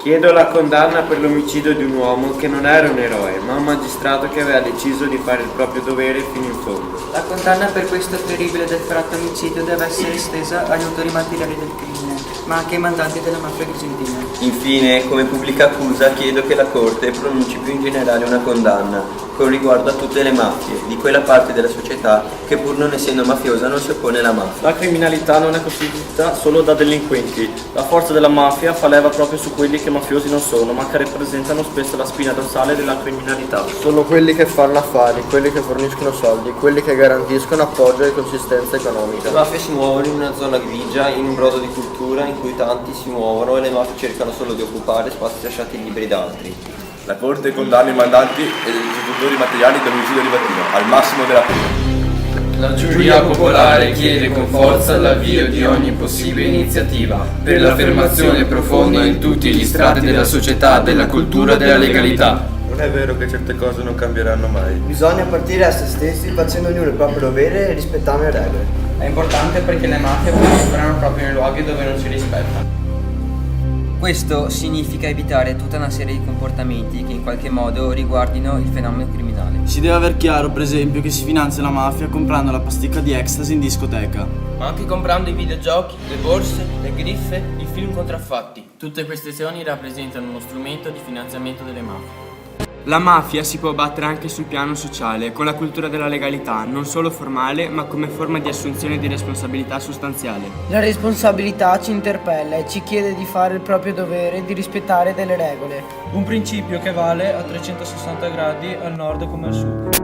Chiedo la condanna per l'omicidio di un uomo che non era un eroe, ma un magistrato che aveva deciso di fare il proprio dovere fino in fondo. La condanna per questo terribile ed efferato omicidio deve essere estesa agli autori materiali del crimine, ma anche ai mandanti della mafia argentina. Infine, come pubblica accusa, chiedo che la Corte pronunci più in generale una condanna con riguardo a tutte le mafie, di quella parte della società che pur non essendo mafiosa non si oppone alla mafia. La criminalità non è costituita solo da delinquenti. La forza della mafia fa leva proprio su quelli che mafiosi non sono, ma che rappresentano spesso la spina dorsale della criminalità. Sono quelli che fanno affari, quelli che forniscono soldi, quelli che garantiscono appoggio e consistenza economica. Le mafie si muovono in una zona grigia, in un brodo di cultura in cui tanti si muovono e le mafie cercano solo di occupare spazi lasciati liberi da altri. La Corte condanna i mandanti e gli esecutori materiali dell'omicidio Livatino al massimo della pena. La giuria popolare chiede con forza l'avvio di ogni possibile iniziativa per l'affermazione profonda in tutti gli strati della società della cultura della legalità. Non è vero che certe cose non cambieranno mai. Bisogna partire da se stessi facendo ognuno il proprio dovere e rispettando le regole. È importante perché le mafie proliferano proprio nei luoghi dove non si rispetta. Questo significa evitare tutta una serie di comportamenti che in qualche modo riguardino il fenomeno criminale. Si deve aver chiaro, per esempio, che si finanzia la mafia comprando la pasticca di ecstasy in discoteca. Ma anche comprando i videogiochi, le borse, le griffe, i film contraffatti. Tutte queste azioni rappresentano uno strumento di finanziamento delle mafie. La mafia si può battere anche sul piano sociale, con la cultura della legalità, non solo formale, ma come forma di assunzione di responsabilità sostanziale. La responsabilità ci interpella e ci chiede di fare il proprio dovere e di rispettare delle regole. Un principio che vale a 360 gradi al nord come al sud.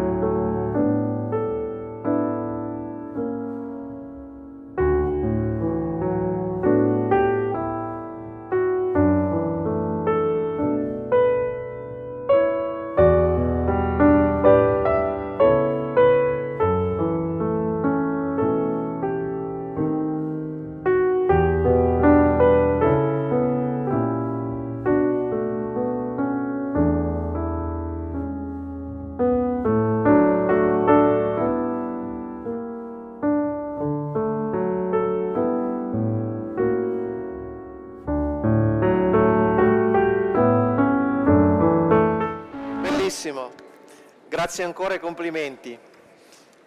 Grazie ancora e complimenti.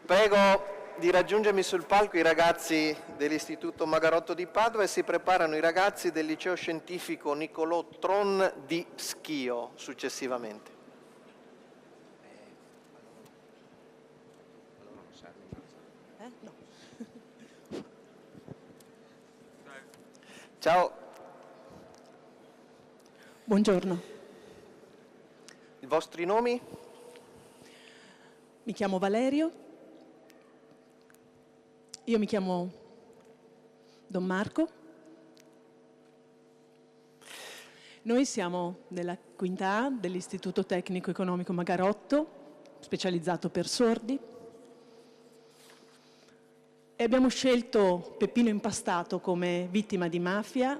Prego di raggiungermi sul palco i ragazzi dell'Istituto Magarotto di Padova e si preparano i ragazzi del Liceo Scientifico Niccolò Tron di Schio successivamente. Ciao. Buongiorno. I vostri nomi? Mi chiamo Valerio. Io mi chiamo Don Marco. Noi siamo nella quinta A dell'Istituto Tecnico Economico Magarotto, specializzato per sordi. E abbiamo scelto Peppino Impastato come vittima di mafia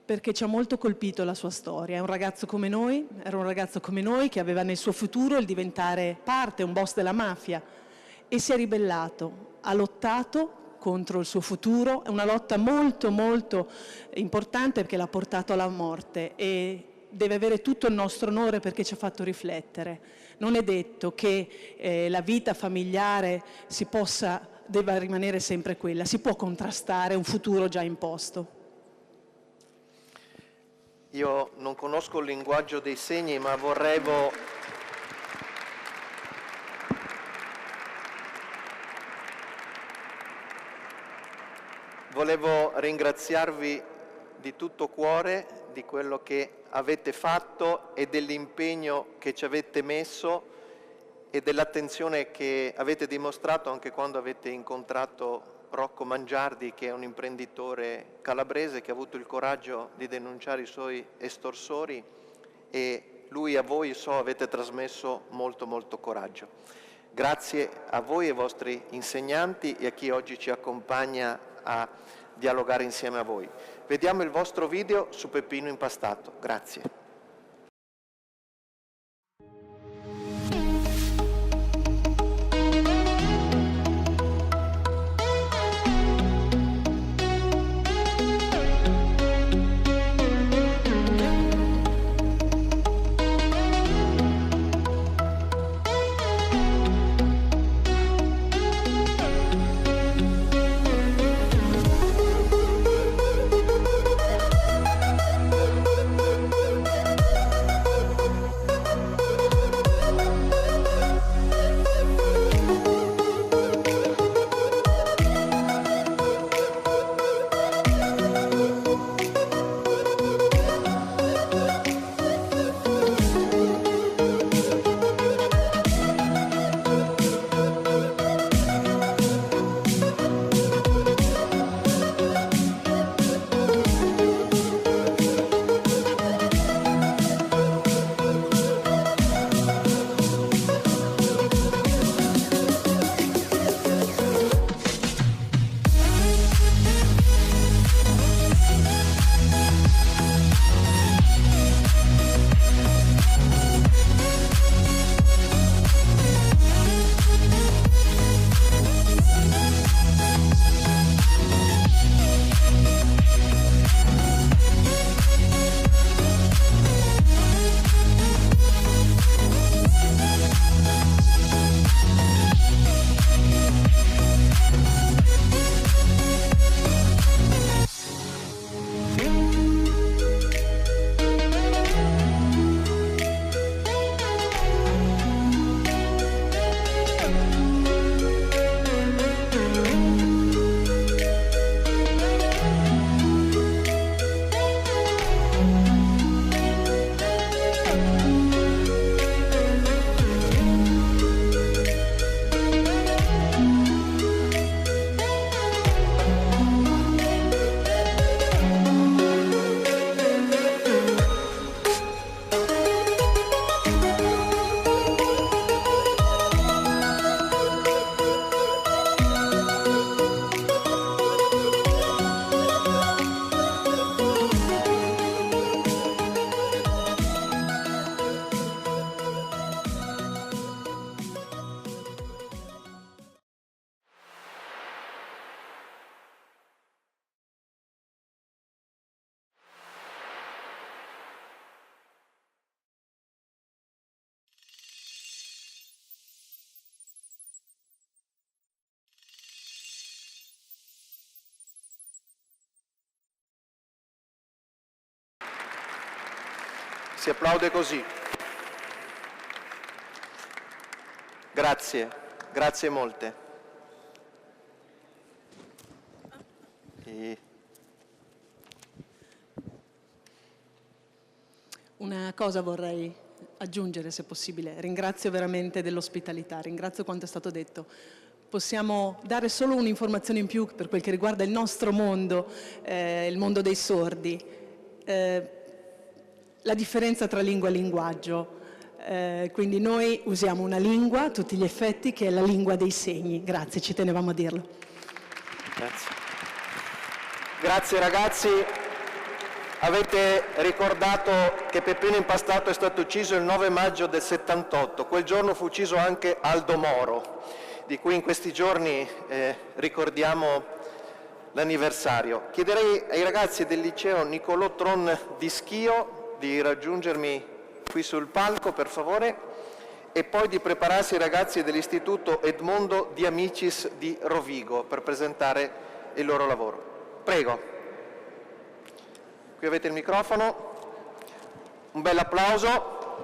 perché ci ha molto colpito la sua storia. È un ragazzo come noi, era un ragazzo come noi che aveva nel suo futuro il diventare parte, un boss della mafia, e si è ribellato, ha lottato contro il suo futuro, è una lotta molto molto importante perché l'ha portato alla morte e deve avere tutto il nostro onore perché ci ha fatto riflettere. Non è detto che la vita familiare debba rimanere sempre quella, si può contrastare un futuro già imposto. Io non conosco il linguaggio dei segni, ma volevo ringraziarvi di tutto cuore di quello che avete fatto e dell'impegno che ci avete messo e dell'attenzione che avete dimostrato anche quando avete incontrato Rocco Mangiardi, che è un imprenditore calabrese che ha avuto il coraggio di denunciare i suoi estorsori, e lui a voi, so, avete trasmesso molto molto coraggio. Grazie a voi e ai vostri insegnanti e a chi oggi ci accompagna a dialogare insieme a voi. Vediamo il vostro video su Peppino Impastato. Grazie. Si applaude così. Grazie, grazie molte. Una cosa vorrei aggiungere, se possibile. Ringrazio veramente dell'ospitalità, ringrazio quanto è stato detto. Possiamo dare solo un'informazione in più per quel che riguarda il nostro mondo, il mondo dei sordi. La differenza tra lingua e linguaggio. Quindi noi usiamo una lingua a tutti gli effetti che è la lingua dei segni. Grazie, ci tenevamo a dirlo. Grazie. Grazie ragazzi. Avete ricordato che Peppino Impastato è stato ucciso il 9 maggio del 78. Quel giorno fu ucciso anche Aldo Moro, di cui in questi giorni ricordiamo l'anniversario. Chiederei ai ragazzi del liceo Niccolò Tron di Schio di raggiungermi qui sul palco, per favore, e poi di prepararsi ai ragazzi dell'Istituto Edmondo di Amicis di Rovigo per presentare il loro lavoro. Prego. Qui avete il microfono. Un bel applauso.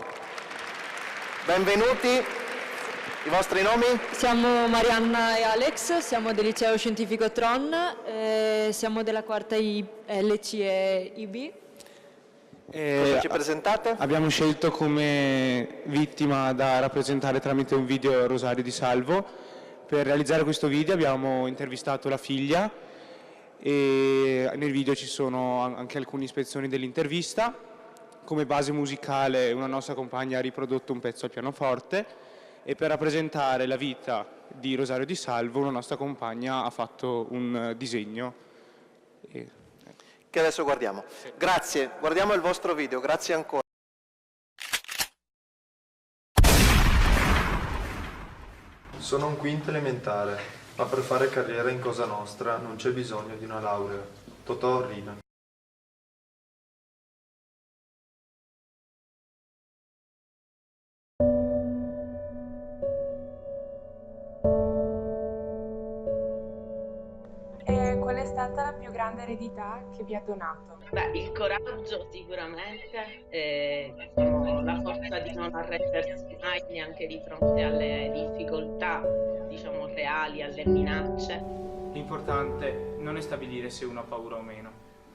Benvenuti. I vostri nomi? Siamo Marianna e Alex, siamo del liceo scientifico Tron, siamo della quarta LC e IB. Cosa ci presentate? Abbiamo scelto come vittima da rappresentare tramite un video Rosario Di Salvo. Per realizzare questo video abbiamo intervistato la figlia e nel video ci sono anche alcune ispezioni dell'intervista. Come base musicale una nostra compagna ha riprodotto un pezzo al pianoforte e per rappresentare la vita di Rosario Di Salvo una nostra compagna ha fatto un disegno. Che adesso guardiamo. Grazie, guardiamo il vostro video, grazie ancora. Sono un quinto elementare, ma per fare carriera in Cosa Nostra non c'è bisogno di una laurea. Totò Riina. Qual è stata la più grande eredità che vi ha donato? Beh, il coraggio sicuramente, diciamo, la forza di non arrendersi mai neanche di fronte alle difficoltà, diciamo, reali, alle minacce. L'importante non è stabilire se uno ha paura o meno,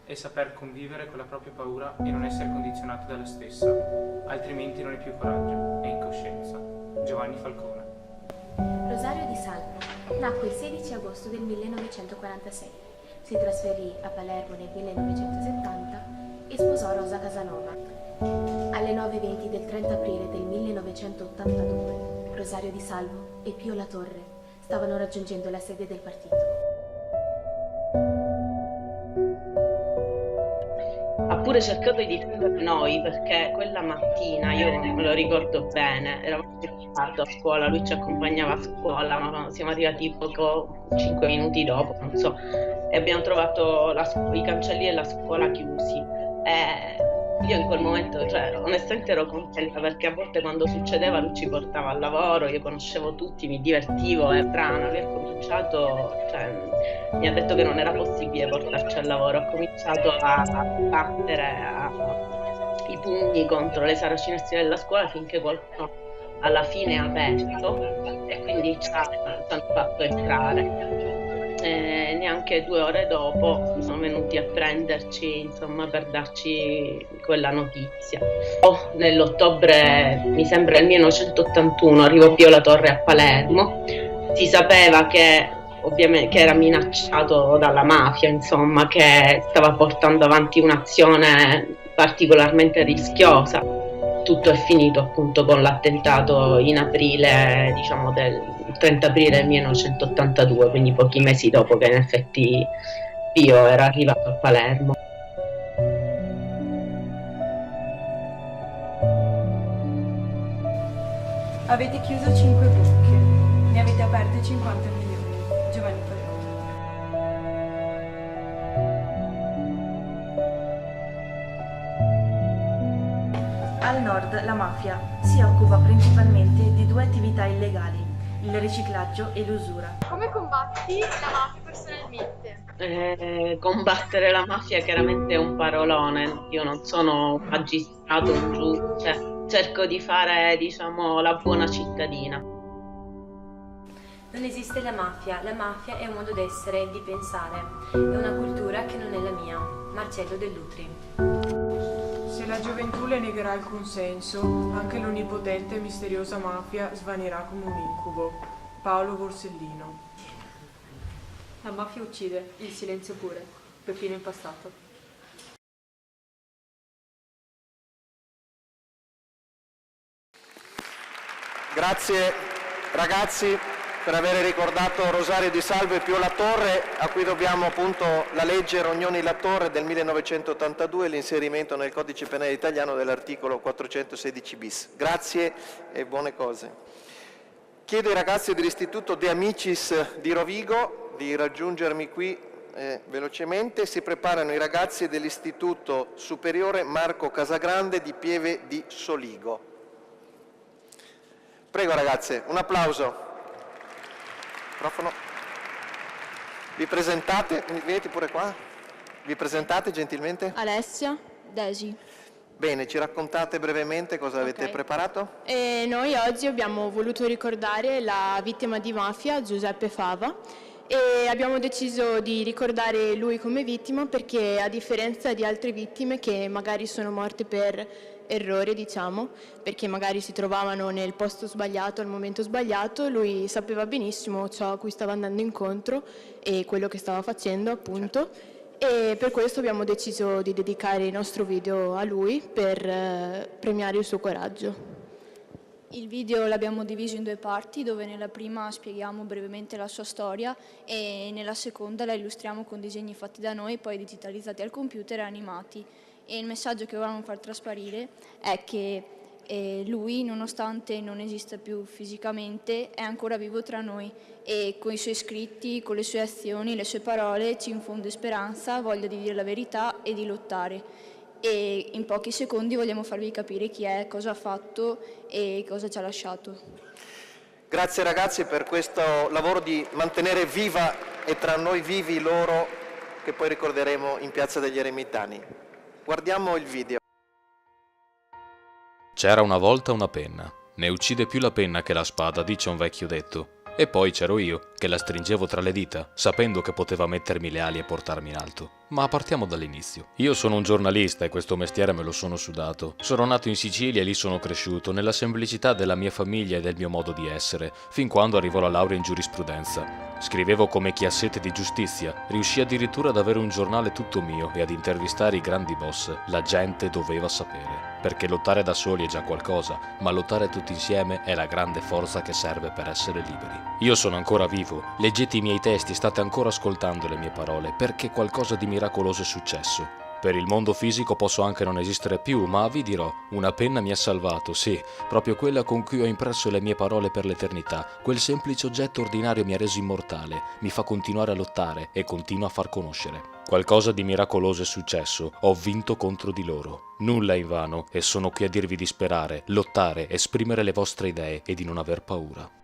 è saper convivere con la propria paura e non essere condizionato dalla stessa, altrimenti non è più coraggio, è incoscienza. Giovanni Falcone. Rosario Di Salvo nacque il 16 agosto del 1946, si trasferì a Palermo nel 1970 e sposò Rosa Casanova. Alle 9:20 del 30 aprile del 1982, Rosario Di Salvo e Pio La Torre stavano raggiungendo la sede del partito. Ha pure cercato di difendere noi perché quella mattina, io me lo ricordo bene, eravamo a scuola, lui ci accompagnava a scuola, ma siamo arrivati poco, 5 minuti dopo, non so, e abbiamo trovato i cancelli della scuola chiusi. Io in quel momento, cioè, onestamente ero contenta perché a volte quando succedeva lui ci portava al lavoro, io conoscevo tutti, mi divertivo, è strano, aver cominciato, cioè, mi ha detto che non era possibile portarci al lavoro, ho cominciato a battere i pugni contro le saracinesche della scuola finché qualcuno alla fine ha aperto e quindi ci hanno fatto entrare. Neanche 2 ore dopo sono venuti a prenderci, insomma, per darci quella notizia. Nell'ottobre, mi sembra il 1981, arrivò Pio La Torre a Palermo. Si sapeva che ovviamente che era minacciato dalla mafia, insomma, che stava portando avanti un'azione particolarmente rischiosa. Tutto è finito appunto con l'attentato in aprile, diciamo del 30 aprile del 1982, quindi pochi mesi dopo che in effetti Pio era arrivato a Palermo. Avete chiuso 5 bocche, ne avete aperte 50 milioni. Giovanni Falcone. Al nord la mafia si occupa principalmente di 2 attività illegali, il riciclaggio e l'usura. Come combatti la mafia personalmente? combattere la mafia chiaramente è un parolone, io non sono un magistrato, un giudice, cerco di fare, diciamo, la buona cittadina. Non esiste la mafia è un modo d'essere e di pensare, è una cultura che non è la mia. Marcello Dell'Utri. Se la gioventù le negherà il consenso, anche l'onnipotente e misteriosa mafia svanirà come un incubo. Paolo Borsellino. La mafia uccide, il silenzio pure. Peppino Impastato. Grazie ragazzi per aver ricordato Rosario Di Salvo e Pio La Torre, a cui dobbiamo appunto la legge Rognoni-La Torre del 1982 e l'inserimento nel codice penale italiano dell'articolo 416 bis. Grazie e buone cose. Chiedo ai ragazzi dell'Istituto De Amicis di Rovigo di raggiungermi qui velocemente. Si preparano i ragazzi dell'Istituto Superiore Marco Casagrande di Pieve di Soligo. Prego ragazze, un applauso. Microfono. Vi presentate, venite pure qua. Vi presentate gentilmente? Alessia, Desi. Bene, ci raccontate brevemente cosa avete preparato? Noi oggi abbiamo voluto ricordare la vittima di mafia, Giuseppe Fava, e abbiamo deciso di ricordare lui come vittima perché, a differenza di altre vittime che magari sono morte per errore, diciamo, perché magari si trovavano nel posto sbagliato al momento sbagliato, lui sapeva benissimo ciò a cui stava andando incontro e quello che stava facendo, appunto, e per questo abbiamo deciso di dedicare il nostro video a lui per premiare il suo coraggio. Il video l'abbiamo diviso in due parti, dove nella prima spieghiamo brevemente la sua storia e nella seconda la illustriamo con disegni fatti da noi, poi digitalizzati al computer e animati. E il messaggio che volevamo far trasparire è che lui, nonostante non esista più fisicamente, è ancora vivo tra noi e con i suoi scritti, con le sue azioni, le sue parole ci infonde speranza, voglia di dire la verità e di lottare. E in pochi secondi vogliamo farvi capire chi è, cosa ha fatto e cosa ci ha lasciato. Grazie ragazzi per questo lavoro di mantenere viva e tra noi vivi loro che poi ricorderemo in Piazza degli Eremitani. Guardiamo il video. C'era una volta una penna. Ne uccide più la penna che la spada, dice un vecchio detto. E poi c'ero io, che la stringevo tra le dita, sapendo che poteva mettermi le ali e portarmi in alto. Ma partiamo dall'inizio. Io sono un giornalista e questo mestiere me lo sono sudato. Sono nato in Sicilia e lì sono cresciuto, nella semplicità della mia famiglia e del mio modo di essere, fin quando arrivò la laurea in giurisprudenza. Scrivevo come chi ha sete di giustizia, riuscì addirittura ad avere un giornale tutto mio e ad intervistare i grandi boss. La gente doveva sapere. Perché lottare da soli è già qualcosa, ma lottare tutti insieme è la grande forza che serve per essere liberi. Io sono ancora vivo, leggete i miei testi, state ancora ascoltando le mie parole, perché qualcosa di miracoloso è successo. Per il mondo fisico posso anche non esistere più, ma vi dirò, una penna mi ha salvato, sì, proprio quella con cui ho impresso le mie parole per l'eternità. Quel semplice oggetto ordinario mi ha reso immortale, mi fa continuare a lottare e continua a far conoscere. Qualcosa di miracoloso è successo, ho vinto contro di loro. Nulla è invano e sono qui a dirvi di sperare, lottare, esprimere le vostre idee e di non aver paura.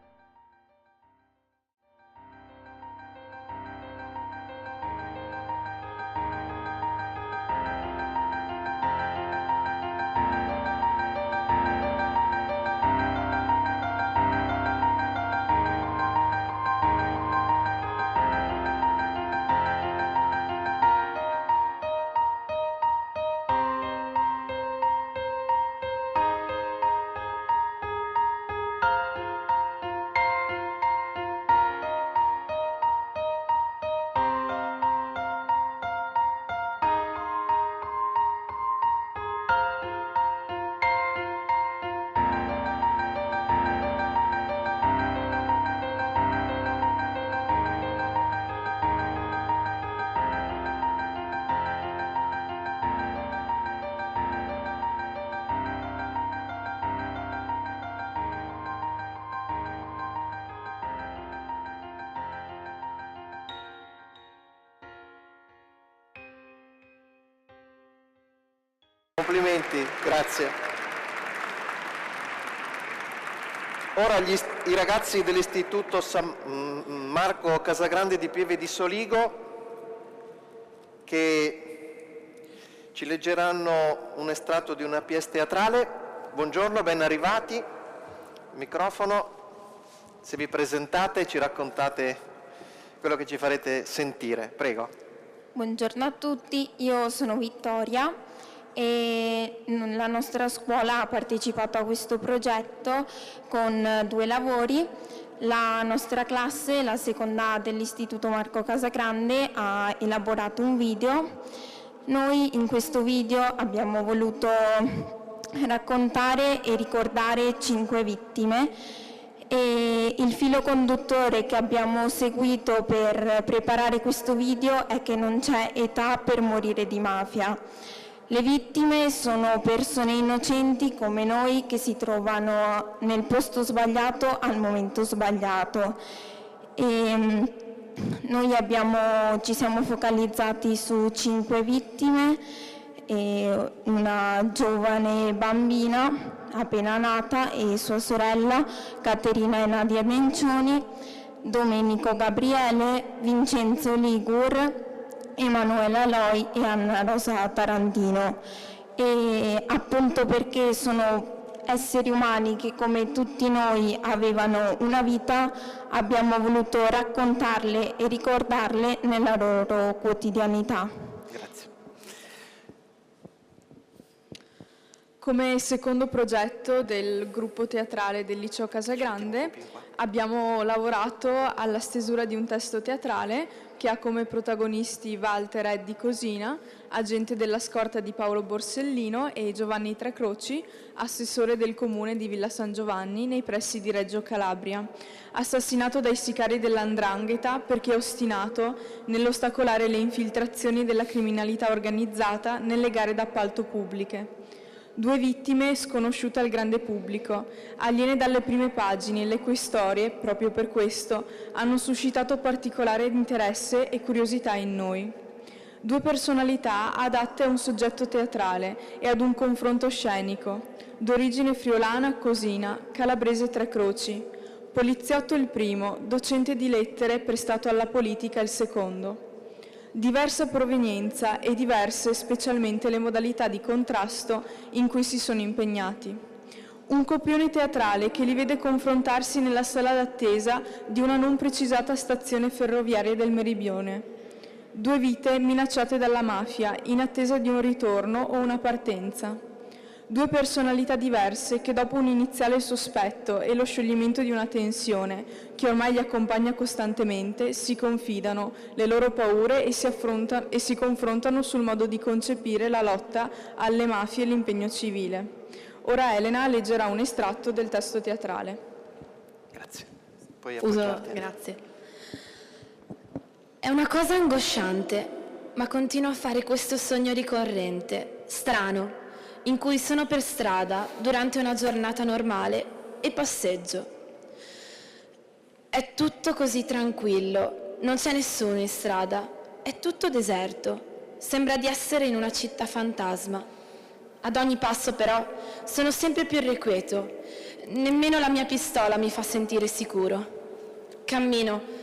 Complimenti, grazie. Ora i ragazzi dell'Istituto Marco Casagrande di Pieve di Soligo che ci leggeranno un estratto di una pièce teatrale. Buongiorno, ben arrivati. Microfono, se vi presentate e ci raccontate quello che ci farete sentire. Prego. Buongiorno a tutti, io sono Vittoria e la nostra scuola ha partecipato a questo progetto con 2 lavori. La nostra classe, la seconda dell'Istituto Marco Casagrande, ha elaborato un video. Noi in questo video abbiamo voluto raccontare e ricordare 5 vittime e il filo conduttore che abbiamo seguito per preparare questo video è che non c'è età per morire di mafia. Le vittime sono persone innocenti come noi che si trovano nel posto sbagliato al momento sbagliato. E noi ci siamo focalizzati su 5 vittime, e una giovane bambina appena nata e sua sorella Caterina e Nadia Mencioni, Domenico Gabriele, Vincenzo Ligur, Emanuela Loi e Anna Rosa Tarantino. E appunto perché sono esseri umani che come tutti noi avevano una vita, abbiamo voluto raccontarle e ricordarle nella loro quotidianità. Grazie. Come secondo progetto del gruppo teatrale del Liceo Casagrande abbiamo lavorato alla stesura di un testo teatrale che ha come protagonisti Walter Eddi Cosina, agente della scorta di Paolo Borsellino, e Giovanni Trecroci, assessore del comune di Villa San Giovanni nei pressi di Reggio Calabria, assassinato dai sicari dell''ndrangheta perché ostinato nell'ostacolare le infiltrazioni della criminalità organizzata nelle gare d'appalto pubbliche. 2 vittime sconosciute al grande pubblico, aliene dalle prime pagine, le cui storie, proprio per questo, hanno suscitato particolare interesse e curiosità in noi. 2 personalità adatte a un soggetto teatrale e ad un confronto scenico, d'origine friulana Cosina, calabrese Trecroci, poliziotto il primo, docente di lettere prestato alla politica il secondo. Diversa provenienza e diverse specialmente le modalità di contrasto in cui si sono impegnati. Un copione teatrale che li vede confrontarsi nella sala d'attesa di una non precisata stazione ferroviaria del Meridione. 2 vite minacciate dalla mafia in attesa di un ritorno o una partenza. 2 personalità diverse che dopo un iniziale sospetto e lo scioglimento di una tensione che ormai li accompagna costantemente si confidano le loro paure e si confrontano sul modo di concepire la lotta alle mafie e l'impegno civile. Ora Elena leggerà un estratto del testo teatrale. Grazie. Puoi Grazie. È una cosa angosciante, ma continuo a fare questo sogno ricorrente, strano, in cui sono per strada durante una giornata normale e passeggio. È tutto così tranquillo, non c'è nessuno in strada, è tutto deserto, sembra di essere in una città fantasma. Ad ogni passo però sono sempre più irrequieto, nemmeno la mia pistola mi fa sentire sicuro. Cammino,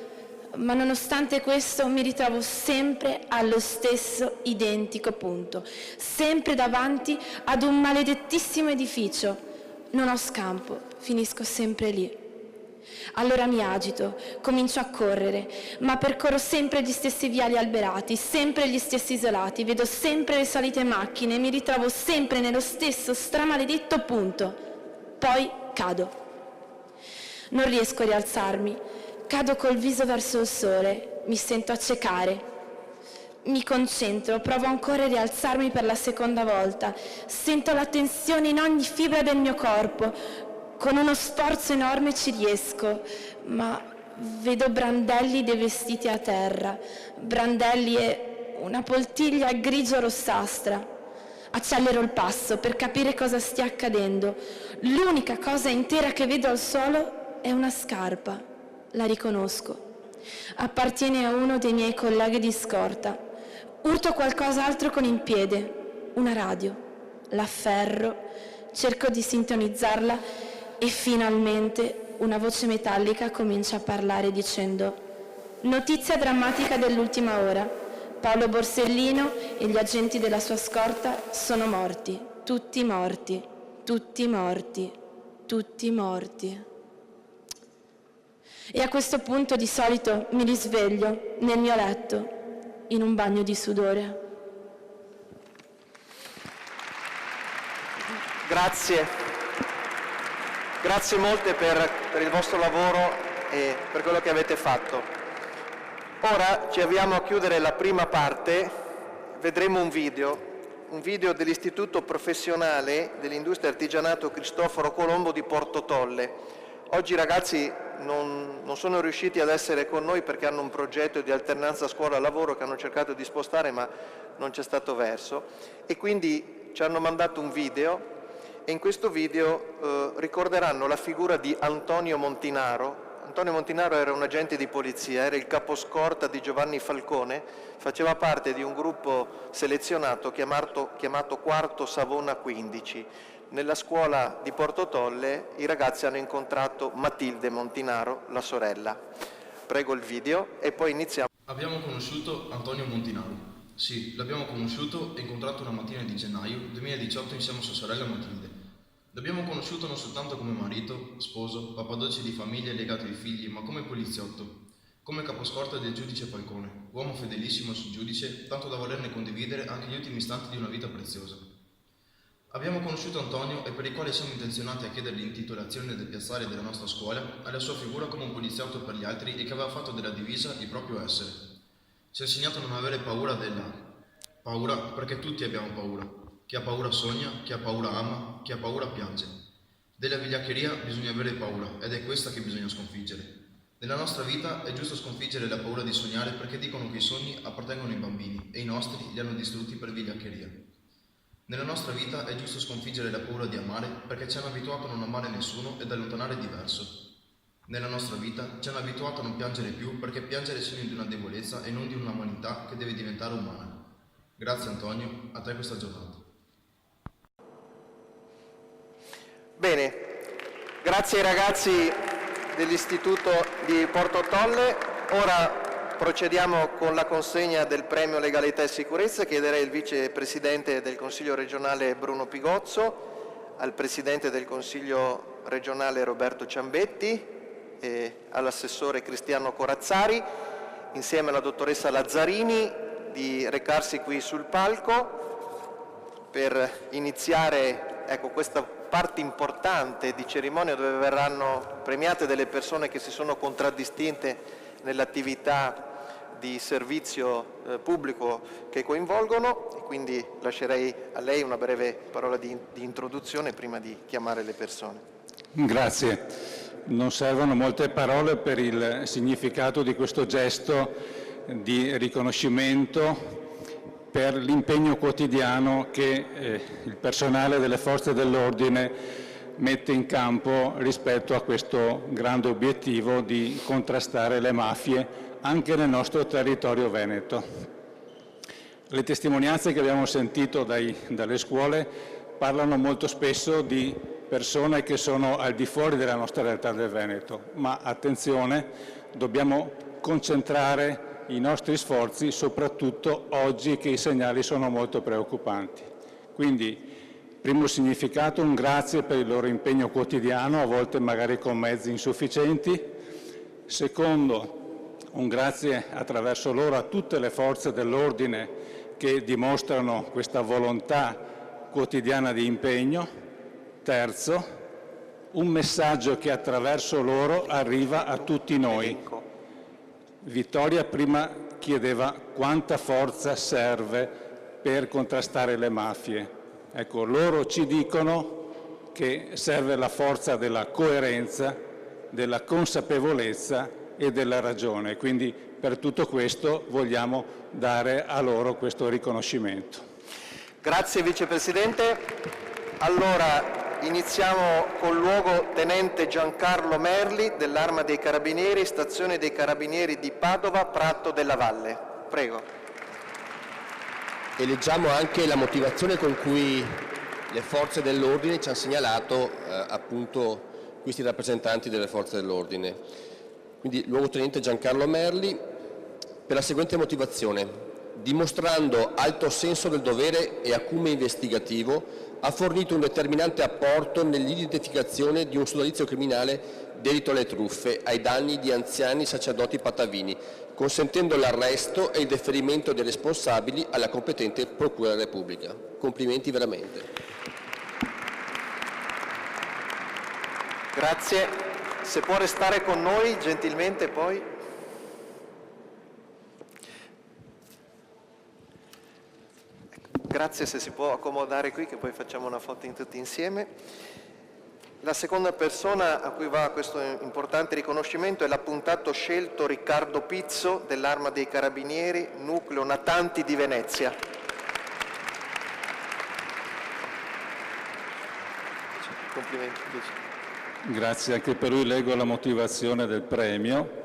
ma nonostante questo mi ritrovo sempre allo stesso identico punto, sempre davanti ad un maledettissimo edificio. Non ho scampo, finisco sempre lì. Allora mi agito, comincio a correre, ma percorro sempre gli stessi viali alberati, sempre gli stessi isolati, vedo sempre le solite macchine e mi ritrovo sempre nello stesso stramaledetto punto. Poi cado. Non riesco a rialzarmi. Cado col viso verso il sole, mi sento accecare. Mi concentro, provo ancora a rialzarmi per la seconda volta. Sento la tensione in ogni fibra del mio corpo. Con uno sforzo enorme ci riesco, ma vedo brandelli dei vestiti a terra, brandelli e una poltiglia grigio-rossastra. Accelero il passo per capire cosa stia accadendo. L'unica cosa intera che vedo al suolo è una scarpa. La riconosco. Appartiene a uno dei miei colleghi di scorta. Urto qualcos'altro con il piede. Una radio. L'afferro. Cerco di sintonizzarla e finalmente una voce metallica comincia a parlare dicendo: notizia drammatica dell'ultima ora. Paolo Borsellino e gli agenti della sua scorta sono morti, tutti morti, tutti morti, tutti morti. E a questo punto di solito mi risveglio nel mio letto, in un bagno di sudore. Grazie. Grazie molte per il vostro lavoro e per quello che avete fatto. Ora ci avviamo a chiudere la prima parte, vedremo un video dell'Istituto Professionale dell'Industria e Artigianato Cristoforo Colombo di Porto Tolle. Oggi i ragazzi non sono riusciti ad essere con noi perché hanno un progetto di alternanza scuola-lavoro che hanno cercato di spostare ma non c'è stato verso e quindi ci hanno mandato un video e in questo video ricorderanno la figura di Antonio Montinaro. Antonio Montinaro era un agente di polizia, era il caposcorta di Giovanni Falcone, faceva parte di un gruppo selezionato chiamato Quarto Savona 15. Nella scuola di Porto Tolle i ragazzi hanno incontrato Matilde Montinaro, la sorella. Prego il video e poi iniziamo. Abbiamo conosciuto Antonio Montinaro. Sì, l'abbiamo conosciuto e incontrato una mattina di gennaio 2018 insieme a sua sorella Matilde. L'abbiamo conosciuto non soltanto come marito, sposo, papà dolce di famiglia e legato ai figli, ma come poliziotto, come caposcorta del giudice Falcone, uomo fedelissimo al suo giudice, tanto da volerne condividere anche gli ultimi istanti di una vita preziosa. Abbiamo conosciuto Antonio e per il quale siamo intenzionati a chiedere l'intitolazione del piazzale della nostra scuola alla sua figura come un poliziotto per gli altri e che aveva fatto della divisa il proprio essere. Ci ha insegnato a non avere paura paura perché tutti abbiamo paura. Chi ha paura sogna, chi ha paura ama, chi ha paura piange. Della vigliaccheria bisogna avere paura ed è questa che bisogna sconfiggere. Nella nostra vita è giusto sconfiggere la paura di sognare perché dicono che i sogni appartengono ai bambini e i nostri li hanno distrutti per vigliaccheria. Nella nostra vita è giusto sconfiggere la paura di amare perché ci hanno abituato a non amare nessuno ed allontanare il diverso. Nella nostra vita ci hanno abituato a non piangere più perché piangere è segno di una debolezza e non di un'umanità che deve diventare umana. Grazie Antonio, a te questa giornata. Bene, grazie ai ragazzi dell'Istituto di Porto Tolle. Ora procediamo con la consegna del premio Legalità e Sicurezza. Chiederei al vicepresidente del Consiglio regionale Bruno Pigozzo, al presidente del Consiglio regionale Roberto Ciambetti e all'assessore Cristiano Corazzari, insieme alla dottoressa Lazzarini, di recarsi qui sul palco per iniziare questa parte importante di cerimonia dove verranno premiate delle persone che si sono contraddistinte nell'attività di servizio pubblico che coinvolgono e quindi lascerei a lei una breve parola di introduzione prima di chiamare le persone. Grazie. Non servono molte parole per il significato di questo gesto di riconoscimento per l'impegno quotidiano che il personale delle forze dell'ordine mette in campo rispetto a questo grande obiettivo di contrastare le mafie anche nel nostro territorio veneto. Le testimonianze che abbiamo sentito dalle scuole parlano molto spesso di persone che sono al di fuori della nostra realtà del Veneto, ma attenzione, dobbiamo concentrare i nostri sforzi soprattutto oggi che i segnali sono molto preoccupanti. Quindi, primo significato, un grazie per il loro impegno quotidiano, a volte magari con mezzi insufficienti. Secondo, un grazie attraverso loro a tutte le forze dell'ordine che dimostrano questa volontà quotidiana di impegno. Terzo, un messaggio che attraverso loro arriva a tutti noi. Vittoria prima chiedeva quanta forza serve per contrastare le mafie. Ecco, loro ci dicono che serve la forza della coerenza, della consapevolezza e della ragione. Quindi per tutto questo vogliamo dare a loro questo riconoscimento. Grazie Vicepresidente. Allora iniziamo col luogotenente Giancarlo Merli dell'Arma dei Carabinieri, Stazione dei Carabinieri di Padova, Prato della Valle. Prego. E leggiamo anche la motivazione con cui le forze dell'ordine ci hanno segnalato appunto questi rappresentanti delle forze dell'ordine. Quindi luogotenente Giancarlo Merli, per la seguente motivazione. dimostrando alto senso del dovere e acume investigativo, ha fornito un determinante apporto nell'identificazione di un sodalizio criminale dedito alle truffe ai danni di anziani sacerdoti patavini, consentendo l'arresto e il deferimento dei responsabili alla competente Procura della Repubblica. Complimenti veramente. Grazie. Se può restare con noi, gentilmente poi. Grazie, se si può accomodare qui che poi facciamo una foto in tutti insieme. La seconda persona a cui va questo importante riconoscimento è l'appuntato scelto Riccardo Pizzo dell'Arma dei Carabinieri, Nucleo Natanti di Venezia. Complimenti. Grazie, anche per lui leggo la motivazione del premio.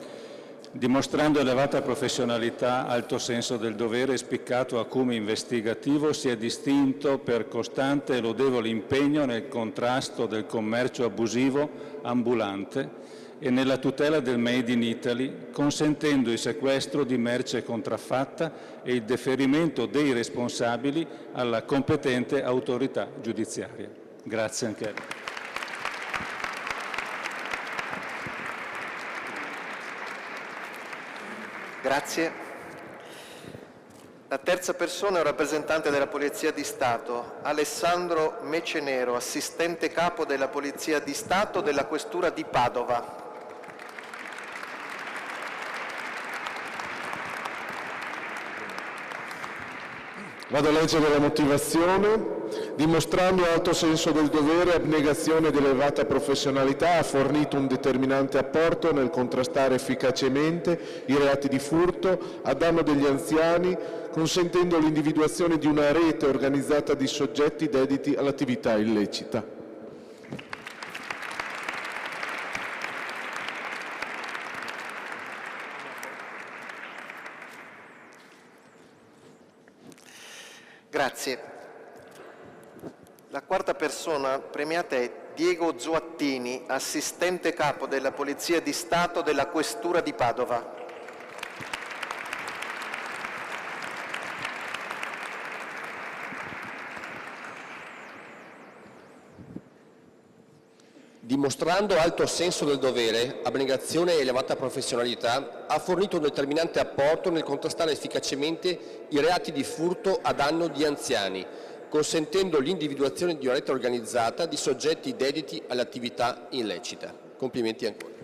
Dimostrando elevata professionalità, alto senso del dovere e spiccato acume investigativo, si è distinto per costante e lodevole impegno nel contrasto del commercio abusivo ambulante e nella tutela del Made in Italy, consentendo il sequestro di merce contraffatta e il deferimento dei responsabili alla competente autorità giudiziaria. Grazie anche a lei. Grazie. La terza persona è un rappresentante della Polizia di Stato, Alessandro Mecenero, assistente capo della Polizia di Stato della Questura di Padova. Vado a leggere la motivazione. Dimostrando alto senso del dovere e abnegazione di elevata professionalità, ha fornito un determinante apporto nel contrastare efficacemente i reati di furto a danno degli anziani, consentendo l'individuazione di una rete organizzata di soggetti dediti all'attività illecita. Grazie. La quarta persona premiata è Diego Zuattini, assistente capo della Polizia di Stato della Questura di Padova. Dimostrando alto senso del dovere, abnegazione e elevata professionalità, ha fornito un determinante apporto nel contrastare efficacemente i reati di furto a danno di anziani, consentendo l'individuazione di una rete organizzata di soggetti dediti all'attività illecita. Complimenti ancora.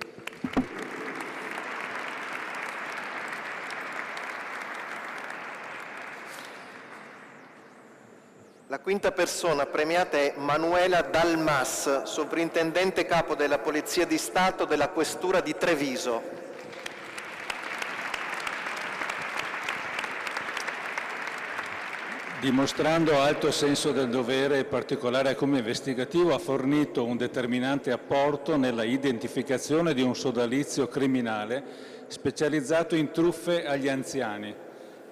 La quinta persona premiata è Manuela Dalmas, sovrintendente capo della Polizia di Stato della Questura di Treviso. Dimostrando alto senso del dovere e particolare acume investigativo, ha fornito un determinante apporto nella identificazione di un sodalizio criminale specializzato in truffe agli anziani,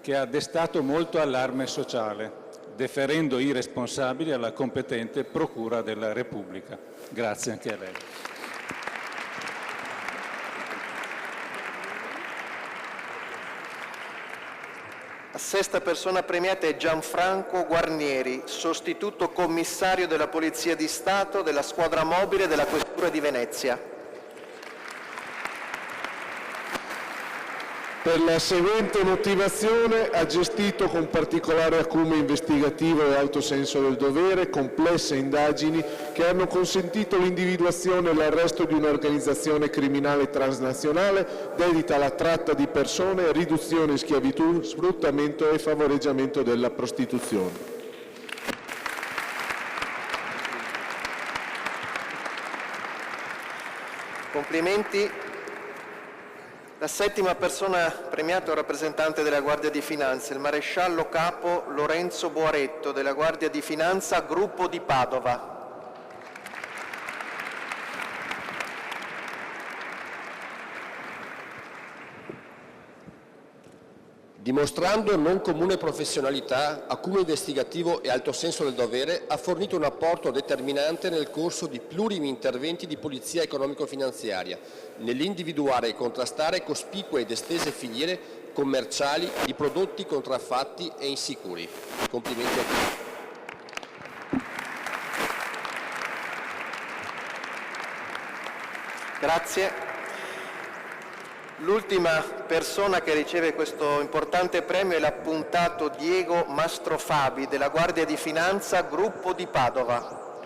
che ha destato molto allarme sociale, deferendo i responsabili alla competente Procura della Repubblica. Grazie anche a lei. La sesta persona premiata è Gianfranco Guarnieri, sostituto commissario della Polizia di Stato della Squadra Mobile della Questura di Venezia. Per la seguente motivazione ha gestito con particolare acume investigativo e alto senso del dovere complesse indagini che hanno consentito l'individuazione e l'arresto di un'organizzazione criminale transnazionale dedita alla tratta di persone, riduzione in schiavitù, sfruttamento e favoreggiamento della prostituzione. Complimenti. La settima persona premiata è un rappresentante della Guardia di Finanza, il maresciallo capo Lorenzo Boaretto della Guardia di Finanza, Gruppo di Padova. Dimostrando non comune professionalità, acume investigativo e alto senso del dovere, ha fornito un apporto determinante nel corso di plurimi interventi di polizia economico-finanziaria, nell'individuare e contrastare cospicue ed estese filiere commerciali di prodotti contraffatti e insicuri. Complimenti a tutti. Grazie. L'ultima persona che riceve questo importante premio è l'appuntato Diego Mastrofabi della Guardia di Finanza, gruppo di Padova.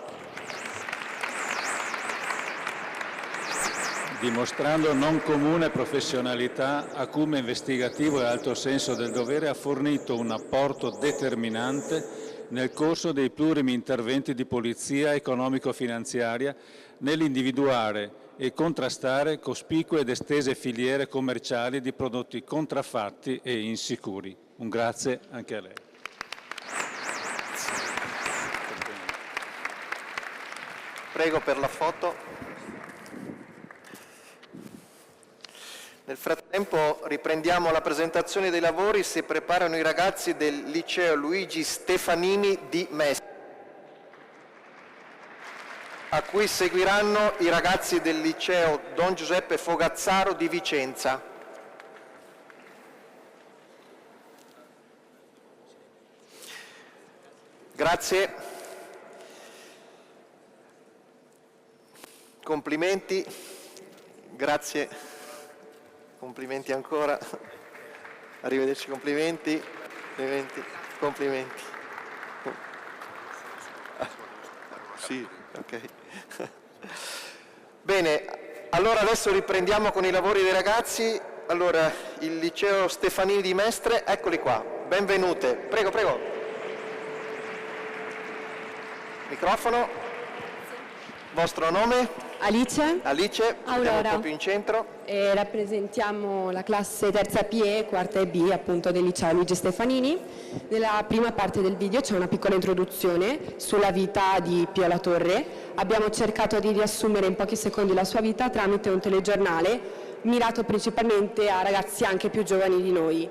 Dimostrando non comune professionalità, acume investigativo e alto senso del dovere, ha fornito un apporto determinante nel corso dei plurimi interventi di polizia economico-finanziaria nell'individuare e contrastare cospicue ed estese filiere commerciali di prodotti contraffatti e insicuri. Un grazie anche a lei. Prego per la foto. Nel frattempo riprendiamo la presentazione dei lavori, si preparano i ragazzi del liceo Luigi Stefanini di Mestre, a cui seguiranno i ragazzi del liceo Don Giuseppe Fogazzaro di Vicenza. Grazie. Complimenti. Grazie. Complimenti ancora. Arrivederci, complimenti. Complimenti. Complimenti. Sì. Ok. Bene, allora adesso riprendiamo con i lavori dei ragazzi. Allora, il liceo Stefanini di Mestre, eccoli qua, benvenute. Prego, prego. Microfono. Vostro nome? Alice. Alice, andiamo un po' più in centro. Rappresentiamo la classe terza PE, quarta e B, appunto del liceo Luigi Stefanini. Nella prima parte del video c'è una piccola introduzione sulla vita di Pio La Torre. Abbiamo cercato di riassumere in pochi secondi la sua vita tramite un telegiornale mirato principalmente a ragazzi anche più giovani di noi.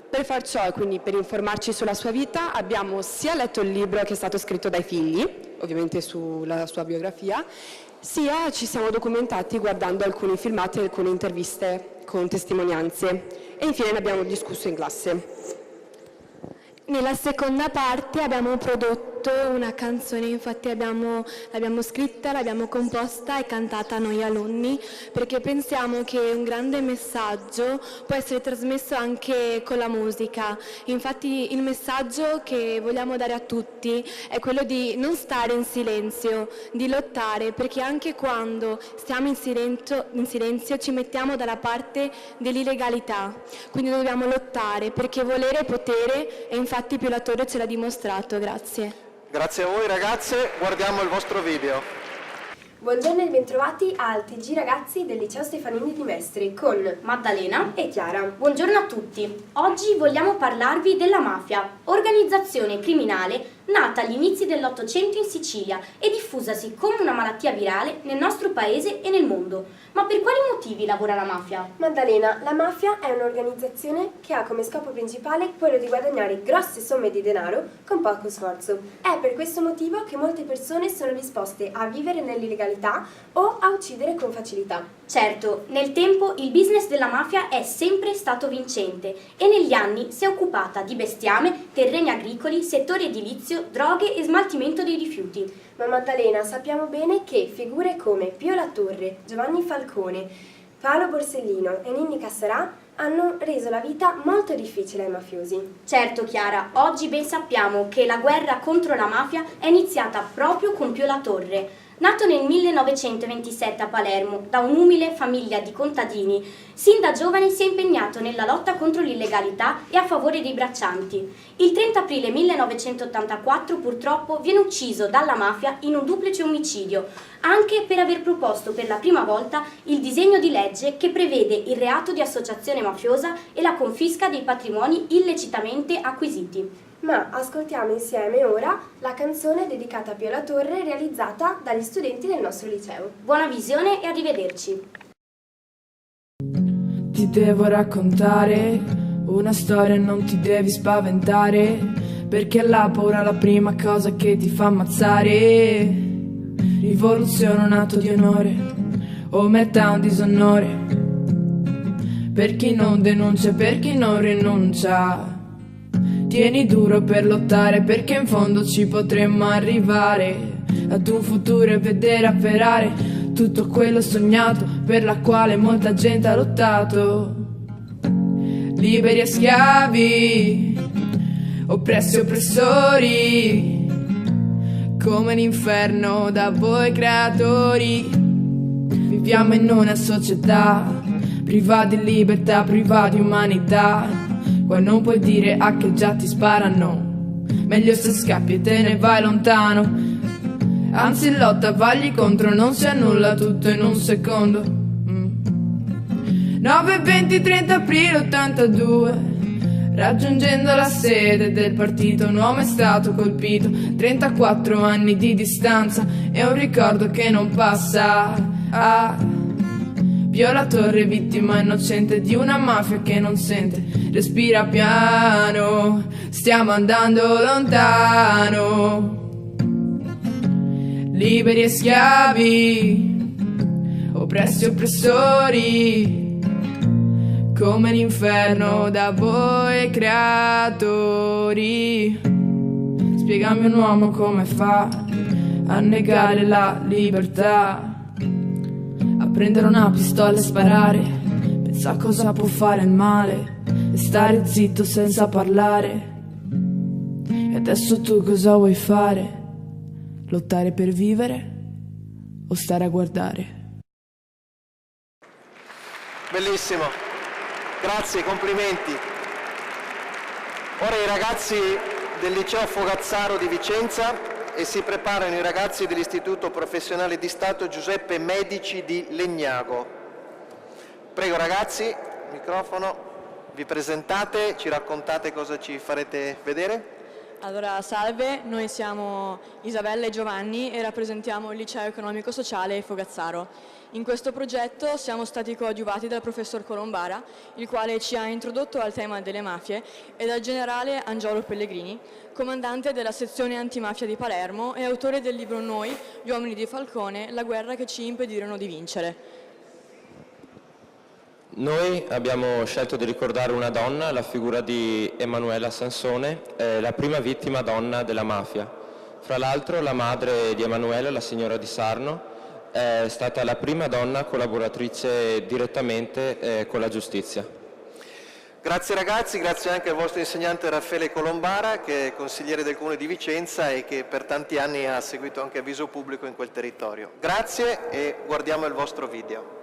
Per far ciò e quindi per informarci sulla sua vita abbiamo sia letto il libro che è stato scritto dai figli, ovviamente sulla sua biografia, sia ci siamo documentati guardando alcuni filmati e alcune interviste con testimonianze e infine ne abbiamo discusso in classe. Nella seconda parte abbiamo prodotto una canzone, infatti l'abbiamo scritta, l'abbiamo composta e cantata noi alunni, perché pensiamo che un grande messaggio può essere trasmesso anche con la musica. Infatti il messaggio che vogliamo dare a tutti è quello di non stare in silenzio, di lottare, perché anche quando stiamo in silenzio ci mettiamo dalla parte dell'illegalità. Quindi dobbiamo lottare, perché volere è potere e infatti Pio La Torre ce l'ha dimostrato. Grazie. Grazie a voi ragazze, guardiamo il vostro video. Buongiorno e bentrovati al TG Ragazzi del liceo Stefanini di Mestre con Maddalena e Chiara. Buongiorno a tutti. Oggi vogliamo parlarvi della mafia, organizzazione criminale nata agli inizi dell'Ottocento in Sicilia e diffusasi come una malattia virale nel nostro paese e nel mondo. Ma per quali motivi lavora la mafia? Maddalena, la mafia è un'organizzazione che ha come scopo principale quello di guadagnare grosse somme di denaro con poco sforzo. È per questo motivo che molte persone sono disposte a vivere nell'illegalità o a uccidere con facilità. Certo, nel tempo il business della mafia è sempre stato vincente e negli anni si è occupata di bestiame, terreni agricoli, settore edilizio, droghe e smaltimento dei rifiuti. Ma Maddalena, sappiamo bene che figure come Pio La Torre, Giovanni Falcone, Paolo Borsellino e Ninni Cassarà hanno reso la vita molto difficile ai mafiosi. Certo Chiara, oggi ben sappiamo che la guerra contro la mafia è iniziata proprio con Pio La Torre. Nato nel 1927 a Palermo da un'umile famiglia di contadini, sin da giovane si è impegnato nella lotta contro l'illegalità e a favore dei braccianti. Il 30 aprile 1984 purtroppo viene ucciso dalla mafia in un duplice omicidio, anche per aver proposto per la prima volta il disegno di legge che prevede il reato di associazione mafiosa e la confisca dei patrimoni illecitamente acquisiti. Ma ascoltiamo insieme ora la canzone dedicata a Pio La Torre realizzata dagli studenti del nostro liceo. Buona visione e arrivederci. Ti devo raccontare Una storia non ti devi spaventare, perché la paura è la prima cosa che ti fa ammazzare. Rivoluzione, un atto di onore, omertà, un disonore, per chi non denuncia, per chi non rinuncia. Tieni duro per lottare, perché in fondo ci potremmo arrivare ad un futuro e vedere afferrare tutto quello sognato per la quale molta gente ha lottato. Liberi e schiavi, oppressi e oppressori, come l'inferno da voi creatori. Viviamo in una società privati di libertà, privati di umanità. Qua non puoi dire che già ti sparano, meglio se scappi e te ne vai lontano. Anzi lotta, vagli contro, non si annulla tutto in un secondo. 9, 20, 30 aprile 82, raggiungendo la sede del partito, un uomo è stato colpito. 34 anni di distanza e un ricordo che non passa. Violatore, vittima innocente di una mafia che non sente. Respira piano, stiamo andando lontano. Liberi e schiavi, oppressi e oppressori, come l'inferno da voi creatori. Spiegami un uomo come fa a negare la libertà, a prendere una pistola e sparare. Pensa a cosa può fare il male e stare zitto senza parlare. E adesso tu cosa vuoi fare? Lottare per vivere o stare a guardare? Bellissimo, grazie, complimenti. Ora i ragazzi del liceo Fogazzaro di Vicenza e si preparano i ragazzi dell'Istituto Professionale di Stato Giuseppe Medici di Legnago. Prego ragazzi, microfono, vi presentate, ci raccontate cosa ci farete vedere. Allora, salve, noi siamo Isabella e Giovanni e rappresentiamo il Liceo Economico Sociale Fogazzaro. In questo progetto siamo stati coadiuvati dal professor Colombara, il quale ci ha introdotto al tema delle mafie, e dal generale Angiolo Pellegrini, comandante della sezione antimafia di Palermo e autore del libro Noi, gli uomini di Falcone, la guerra che ci impedirono di vincere. Noi abbiamo scelto di ricordare una donna, la figura di Emanuela Sansone, la prima vittima donna della mafia. Fra l'altro la madre di Emanuela, la signora di Sarno, è stata la prima donna collaboratrice direttamente con la giustizia. Grazie ragazzi, grazie anche al vostro insegnante Raffaele Colombara, che è consigliere del Comune di Vicenza e che per tanti anni ha seguito anche Avviso Pubblico in quel territorio. Grazie e guardiamo il vostro video.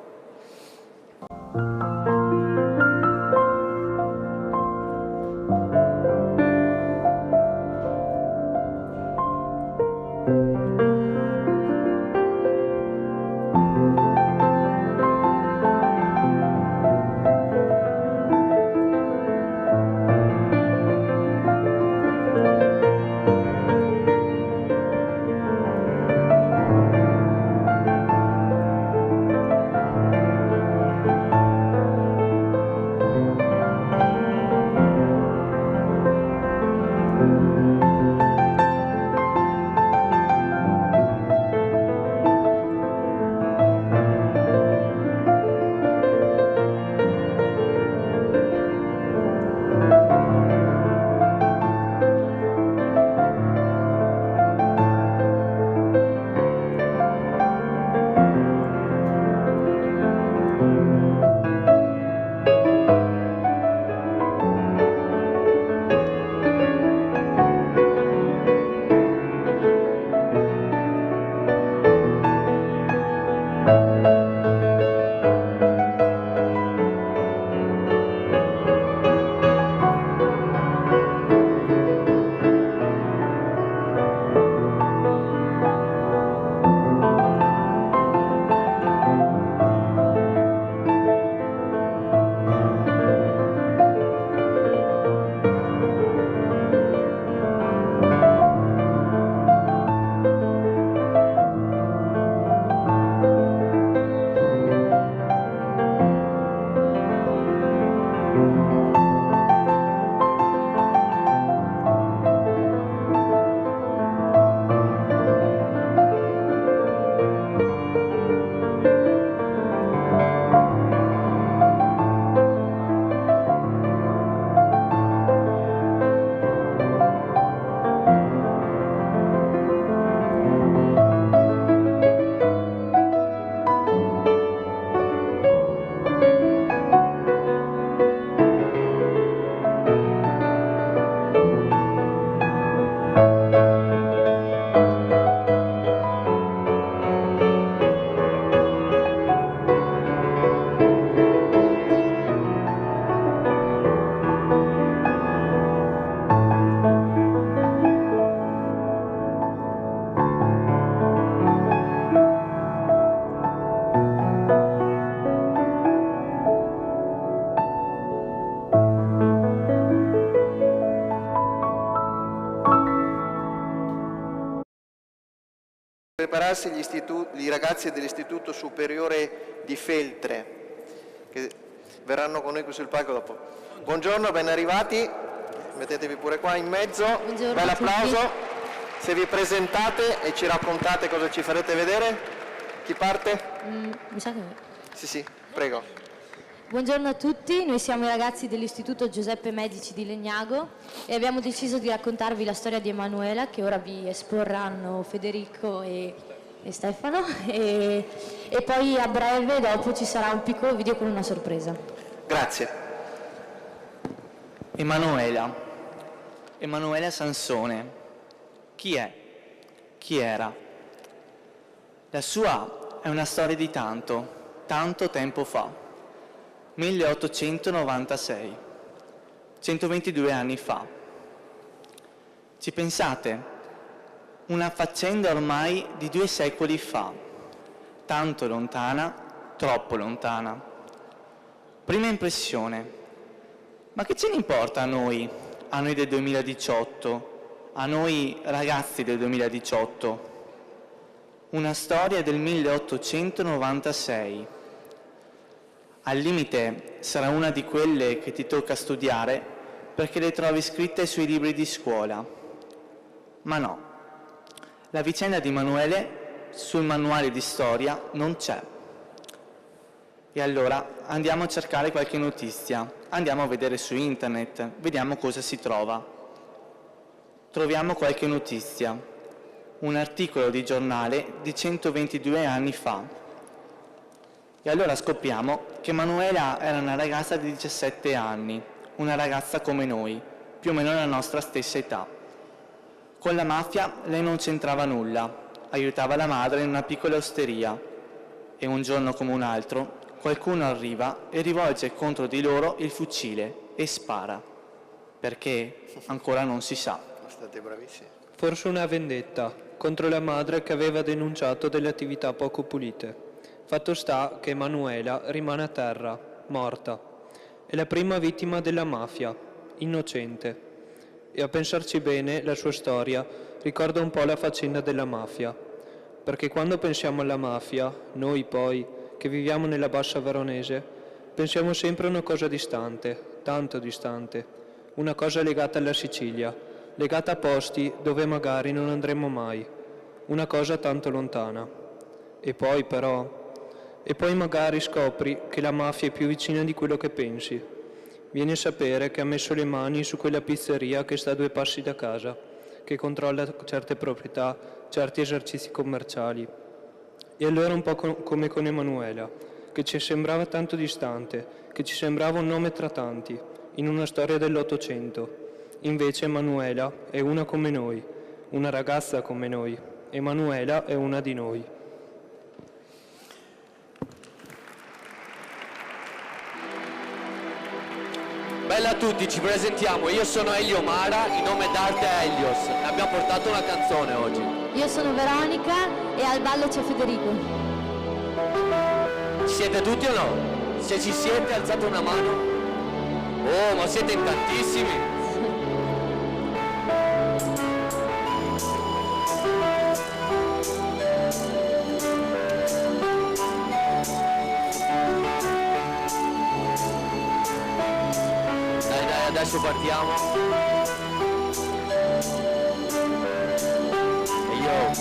i ragazzi dell'Istituto Superiore di Feltre, che verranno con noi qui sul palco dopo. Buongiorno, ben arrivati. Mettetevi pure qua in mezzo. Buongiorno. Bel applauso. Se vi presentate e ci raccontate cosa ci farete vedere. Chi parte? Mi sa che... Sì, prego. Buongiorno a tutti, noi siamo i ragazzi dell'Istituto Giuseppe Medici di Legnago e abbiamo deciso di raccontarvi la storia di Emanuela, che ora vi esporranno Federico e Stefano, e poi a breve dopo ci sarà un piccolo video con una sorpresa. Grazie. Emanuela Sansone, chi è? Chi era? La sua è una storia di tanto tempo fa. 1896, 122 anni fa. Ci pensate? Una faccenda ormai di 2 secoli fa, tanto lontana, troppo lontana. Prima impressione, ma che ce ne importa a noi del 2018, a noi ragazzi del 2018? Una storia del 1896. Al limite sarà una di quelle che ti tocca studiare perché le trovi scritte sui libri di scuola. Ma no, la vicenda di Emanuele sul manuale di storia non c'è. E allora andiamo a cercare qualche notizia, andiamo a vedere su internet, vediamo cosa si trova. Troviamo qualche notizia, un articolo di giornale di 122 anni fa. E allora scopriamo che Emanuela era una ragazza di 17 anni, una ragazza come noi, più o meno la nostra stessa età. Con la mafia lei non c'entrava nulla, aiutava la madre in una piccola osteria e un giorno come un altro qualcuno arriva e rivolge contro di loro il fucile e spara. Perché? Ancora non si sa. State bravissimi. Forse una vendetta contro la madre che aveva denunciato delle attività poco pulite. Fatto sta che Emanuela rimane a terra, morta. È la prima vittima della mafia, innocente. E a pensarci bene, la sua storia ricorda un po' la faccenda della mafia. Perché quando pensiamo alla mafia, noi poi, che viviamo nella bassa veronese, pensiamo sempre a una cosa distante, tanto distante. Una cosa legata alla Sicilia, legata a posti dove magari non andremo mai. Una cosa tanto lontana. E poi magari scopri che la mafia è più vicina di quello che pensi. Vieni a sapere che ha messo le mani su quella pizzeria che sta a 2 passi da casa, che controlla certe proprietà, certi esercizi commerciali. E allora un po' come con Emanuela, che ci sembrava tanto distante, che ci sembrava un nome tra tanti, in una storia dell'Ottocento. Invece Emanuela è una come noi, una ragazza come noi. Emanuela è una di noi. Bella a tutti, ci presentiamo, io sono Elio Mara, il nome d'arte è Elios e abbiamo portato una canzone oggi. Io sono Veronica e al ballo c'è Federico. Ci siete tutti o no? Se ci siete alzate una mano. Oh, ma siete in tantissimi. Adesso partiamo. E io.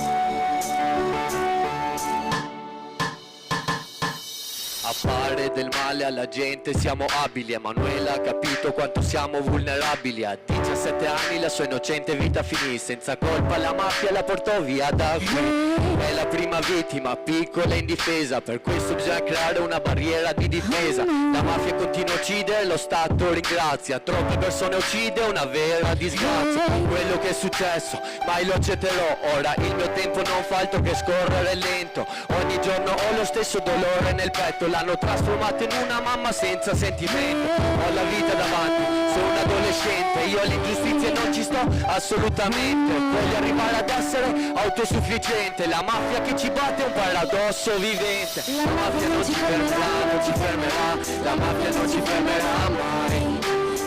A fare del male alla gente siamo abili. Emanuela ha capito quanto siamo vulnerabili. A 17 anni la sua innocente vita finì. Senza colpa la mafia la portò via da qui. È la prima vittima, piccola e indifesa. Per questo bisogna creare una barriera di difesa. La mafia continua a uccidere, lo Stato ringrazia. Troppe persone uccide, una vera disgrazia. Quello che è successo mai lo accetterò. Ora il mio tempo non fa altro che scorrere lento. Ogni giorno ho lo stesso dolore nel petto. L'hanno trasformata in una mamma senza sentimento. Ho la vita davanti, sono un adolescente. Io all'ingiustizia non ci sto assolutamente. Voglio arrivare ad essere autosufficiente. La mafia che ci batte è un paradosso vivente. La mafia non ci fermerà, non ci fermerà. La mafia non ci fermerà mai.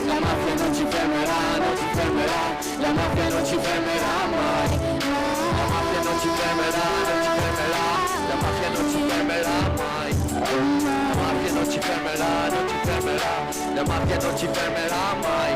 La mafia non ci fermerà, non ci fermerà. La mafia non ci fermerà mai. La mafia non ci fermerà, non ci fermerà. mafia non ci fermerà mai.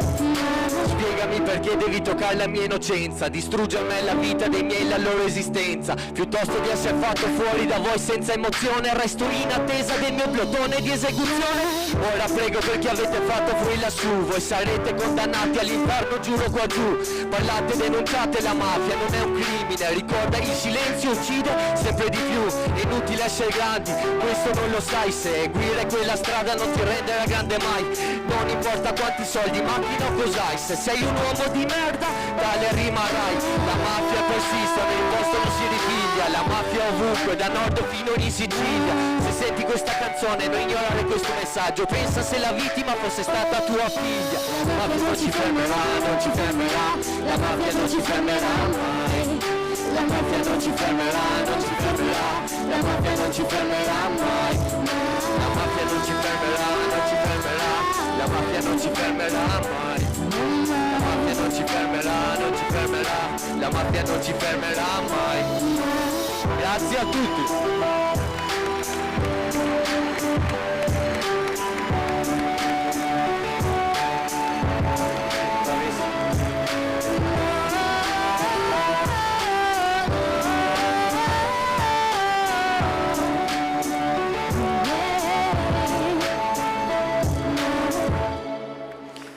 Spiegami perché devi toccare la mia innocenza, distruggere me la vita dei miei, la loro esistenza. Piuttosto di essere fatto fuori da voi senza emozione, resto in attesa del mio plotone di esecuzione. Ora prego perché avete fatto fruire lassù, voi sarete condannati all'inferno, giuro qua giù. Parlate, denunciate la mafia, non è un crimine, ricorda il silenzio uccide sempre di più. È inutile essere grandi, questo non lo sai, seguire quella strada non ti renderà grande mai. Non importa quanti soldi, macchina o cos'hai, se sei un uomo di merda, tale rimarrai. La mafia persiste, nel posto non si ripiglia, la mafia ovunque, da nord fino in Sicilia. Se senti questa canzone non ignorare questo messaggio, pensa se la vittima fosse stata tua figlia. La mafia non ci fermerà, non ci fermerà, la mafia non ci fermerà mai. La mafia non ci fermerà, non ci fermerà, la mafia non ci fermerà mai. La mafia non ci fermerà, non ci fermerà, la mafia non ci fermerà mai. La mafia non ci fermerà, non ci fermerà, la mafia non ci fermerà mai. Grazie a tutti.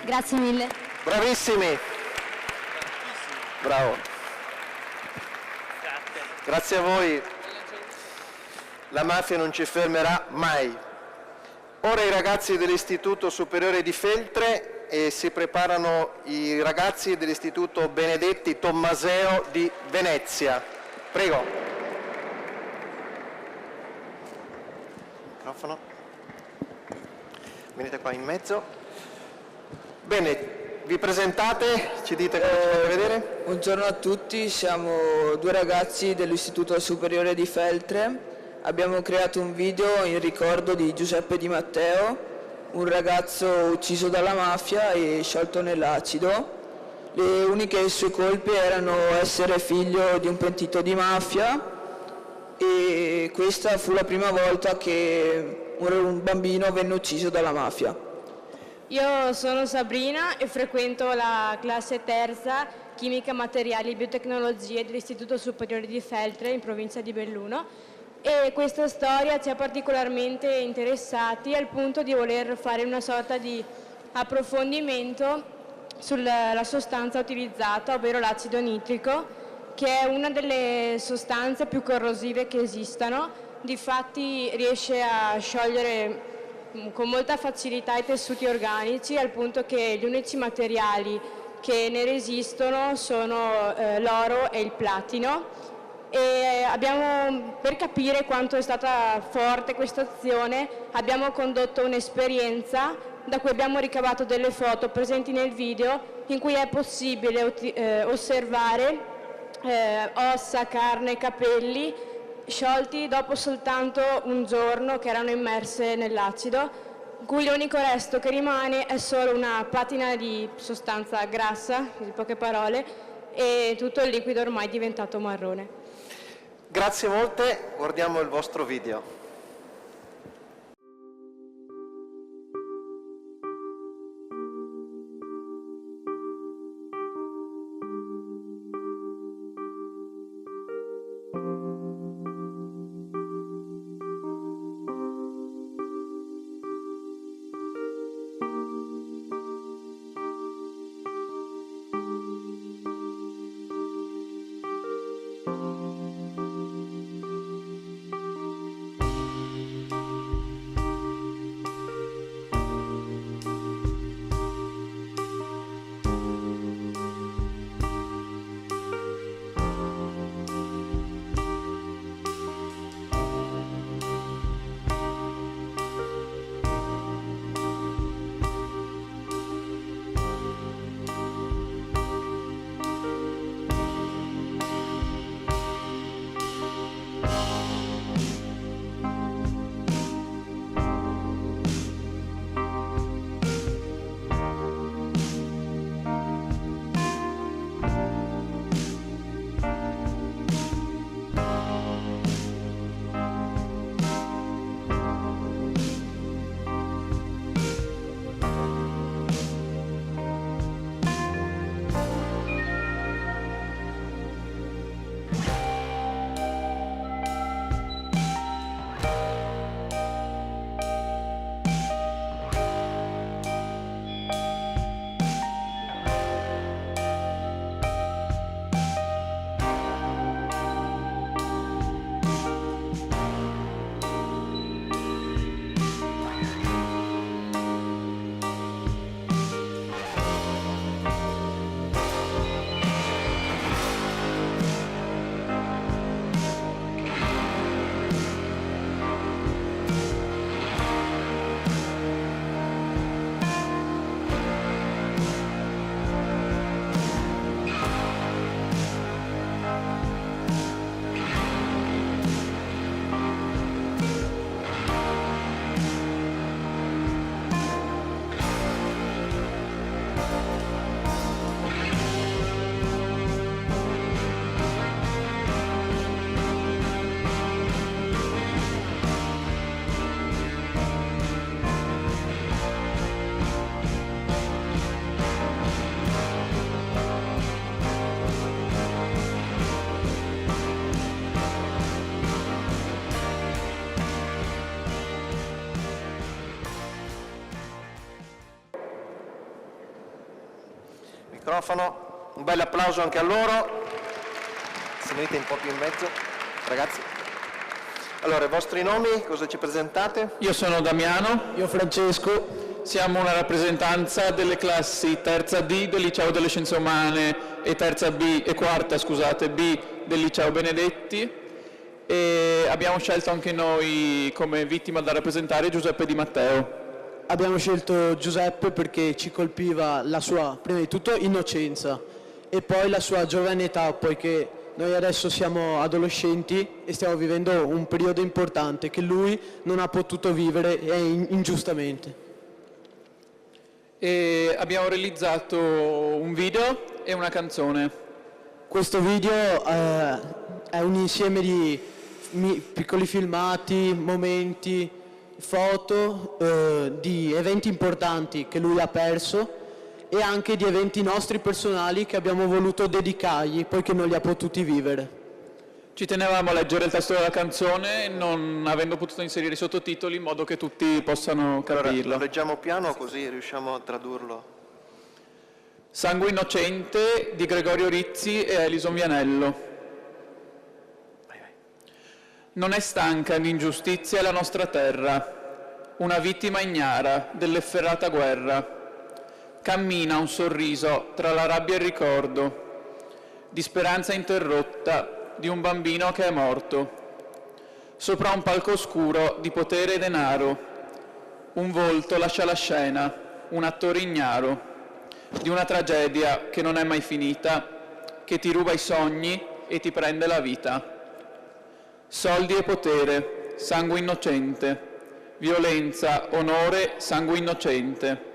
Grazie mille. Bravissimi. Bravo. Grazie a voi. La mafia non ci fermerà mai. Ora i ragazzi dell'Istituto Superiore di Feltre e si preparano i ragazzi dell'Istituto Benedetti Tommaseo di Venezia. Prego. Microfono. Venite qua in mezzo. Bene, vi presentate, ci dite cosa ci fate vedere? Buongiorno a tutti, siamo due ragazzi dell'Istituto Superiore di Feltre. Abbiamo creato un video in ricordo di Giuseppe Di Matteo, un ragazzo ucciso dalla mafia e sciolto nell'acido. Le uniche sue colpe erano essere figlio di un pentito di mafia e questa fu la prima volta che un bambino venne ucciso dalla mafia. Io sono Sabrina e frequento la classe terza Chimica, Materiali e Biotecnologie dell'Istituto Superiore di Feltre in provincia di Belluno e questa storia ci ha particolarmente interessati al punto di voler fare una sorta di approfondimento sulla sostanza utilizzata, ovvero l'acido nitrico, che è una delle sostanze più corrosive che esistano. Difatti riesce a sciogliere con molta facilità i tessuti organici, al punto che gli unici materiali che ne resistono sono l'oro e il platino. E per capire quanto è stata forte questa azione abbiamo condotto un'esperienza da cui abbiamo ricavato delle foto presenti nel video in cui è possibile osservare ossa, carne, capelli sciolti dopo soltanto un giorno che erano immerse nell'acido, in cui l'unico resto che rimane è solo una patina di sostanza grassa, in poche parole, e tutto il liquido ormai è diventato marrone. Grazie molte, guardiamo il vostro video. microfono. Un bel applauso anche a loro. Se venite un po' più in mezzo, ragazzi. Allora, i vostri nomi, cosa ci presentate? Io sono Damiano. Io Francesco. Siamo una rappresentanza delle classi terza D del Liceo delle Scienze Umane e terza B e quarta, scusate, B del Liceo Benedetti, e abbiamo scelto anche noi come vittima da rappresentare Giuseppe Di Matteo. Abbiamo scelto Giuseppe perché ci colpiva la sua, prima di tutto, innocenza e poi la sua giovane età, poiché noi adesso siamo adolescenti e stiamo vivendo un periodo importante che lui non ha potuto vivere ingiustamente. E abbiamo realizzato un video e una canzone. Questo video è un insieme di piccoli filmati, momenti, foto di eventi importanti che lui ha perso e anche di eventi nostri personali che abbiamo voluto dedicargli poiché non li ha potuti vivere. Ci tenevamo a leggere il testo della canzone non avendo potuto inserire i sottotitoli in modo che tutti possano capirlo. Allora, lo leggiamo piano così riusciamo a tradurlo. Sangue innocente di Gregorio Rizzi e Elison Vianello. Non è stanca di ingiustizia la nostra terra, una vittima ignara dell'efferrata guerra. Cammina un sorriso tra la rabbia e il ricordo, di speranza interrotta di un bambino che è morto. Sopra un palco oscuro di potere e denaro, un volto lascia la scena, un attore ignaro, di una tragedia che non è mai finita, che ti ruba i sogni e ti prende la vita. Soldi e potere, sangue innocente, violenza, onore, sangue innocente.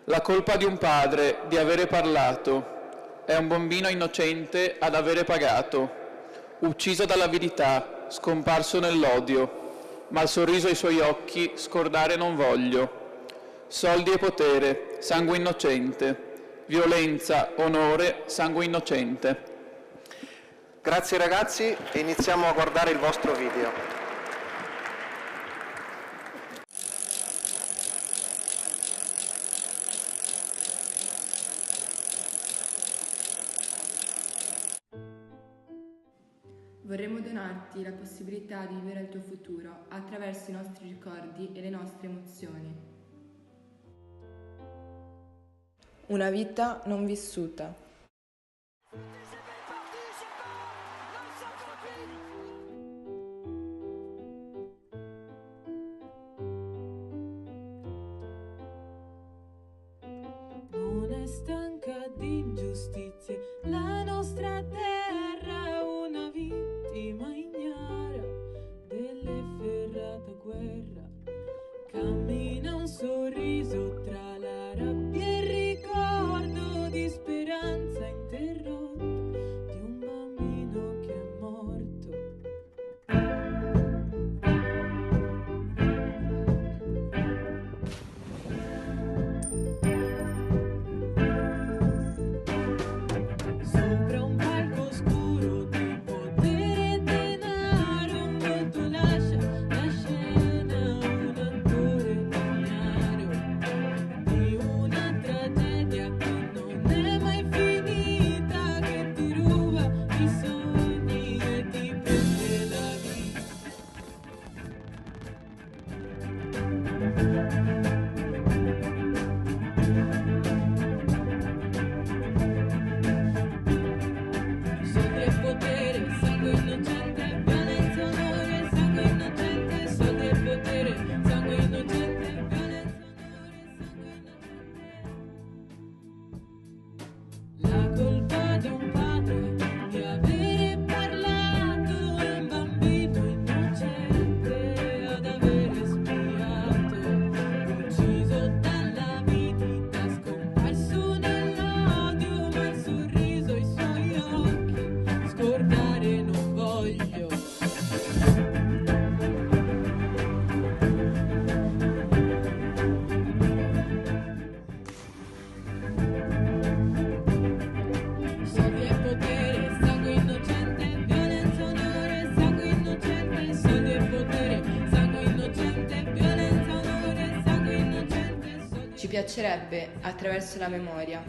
La colpa di un padre di avere parlato, è un bambino innocente ad avere pagato, ucciso dall'avidità, scomparso nell'odio, ma il sorriso ai suoi occhi scordare non voglio. Soldi e potere, sangue innocente, violenza, onore, sangue innocente. Grazie ragazzi e iniziamo a guardare il vostro video. Vorremmo donarti la possibilità di vivere il tuo futuro attraverso i nostri ricordi e le nostre emozioni. Una vita non vissuta. Non è stanca di ingiustizie la nostra terra, una vittima ignara dell'efferrata guerra. Cammina un sorriso tra la rabbia e il ricordo, di speranza interrotta di un bambino che è morto. Sopra un palco oscuro di potere e denaro, un volto lascia la scena, un attore ignaro di una tragedia che non è mai finita, che ti ruba i sogni e ti prende la vita. Soldi e potere, sangue innocente, violenza, onore, sangue innocente. Soldi e potere, sangue innocente, violenza, onore, sangue innocente. La colpa di un padre di avere parlato, è un bambino innocente ad avere spiato, ucciso dalla vita, scomparso nell'odio, ma il sorriso ai suoi occhi scordare non voglio. Soldi e potere, sangue innocente, violenza, onore, sangue innocente. Soldi e potere, sangue innocente, violenza, onore, sangue innocente. Ci piacerebbe, attraverso la memoria,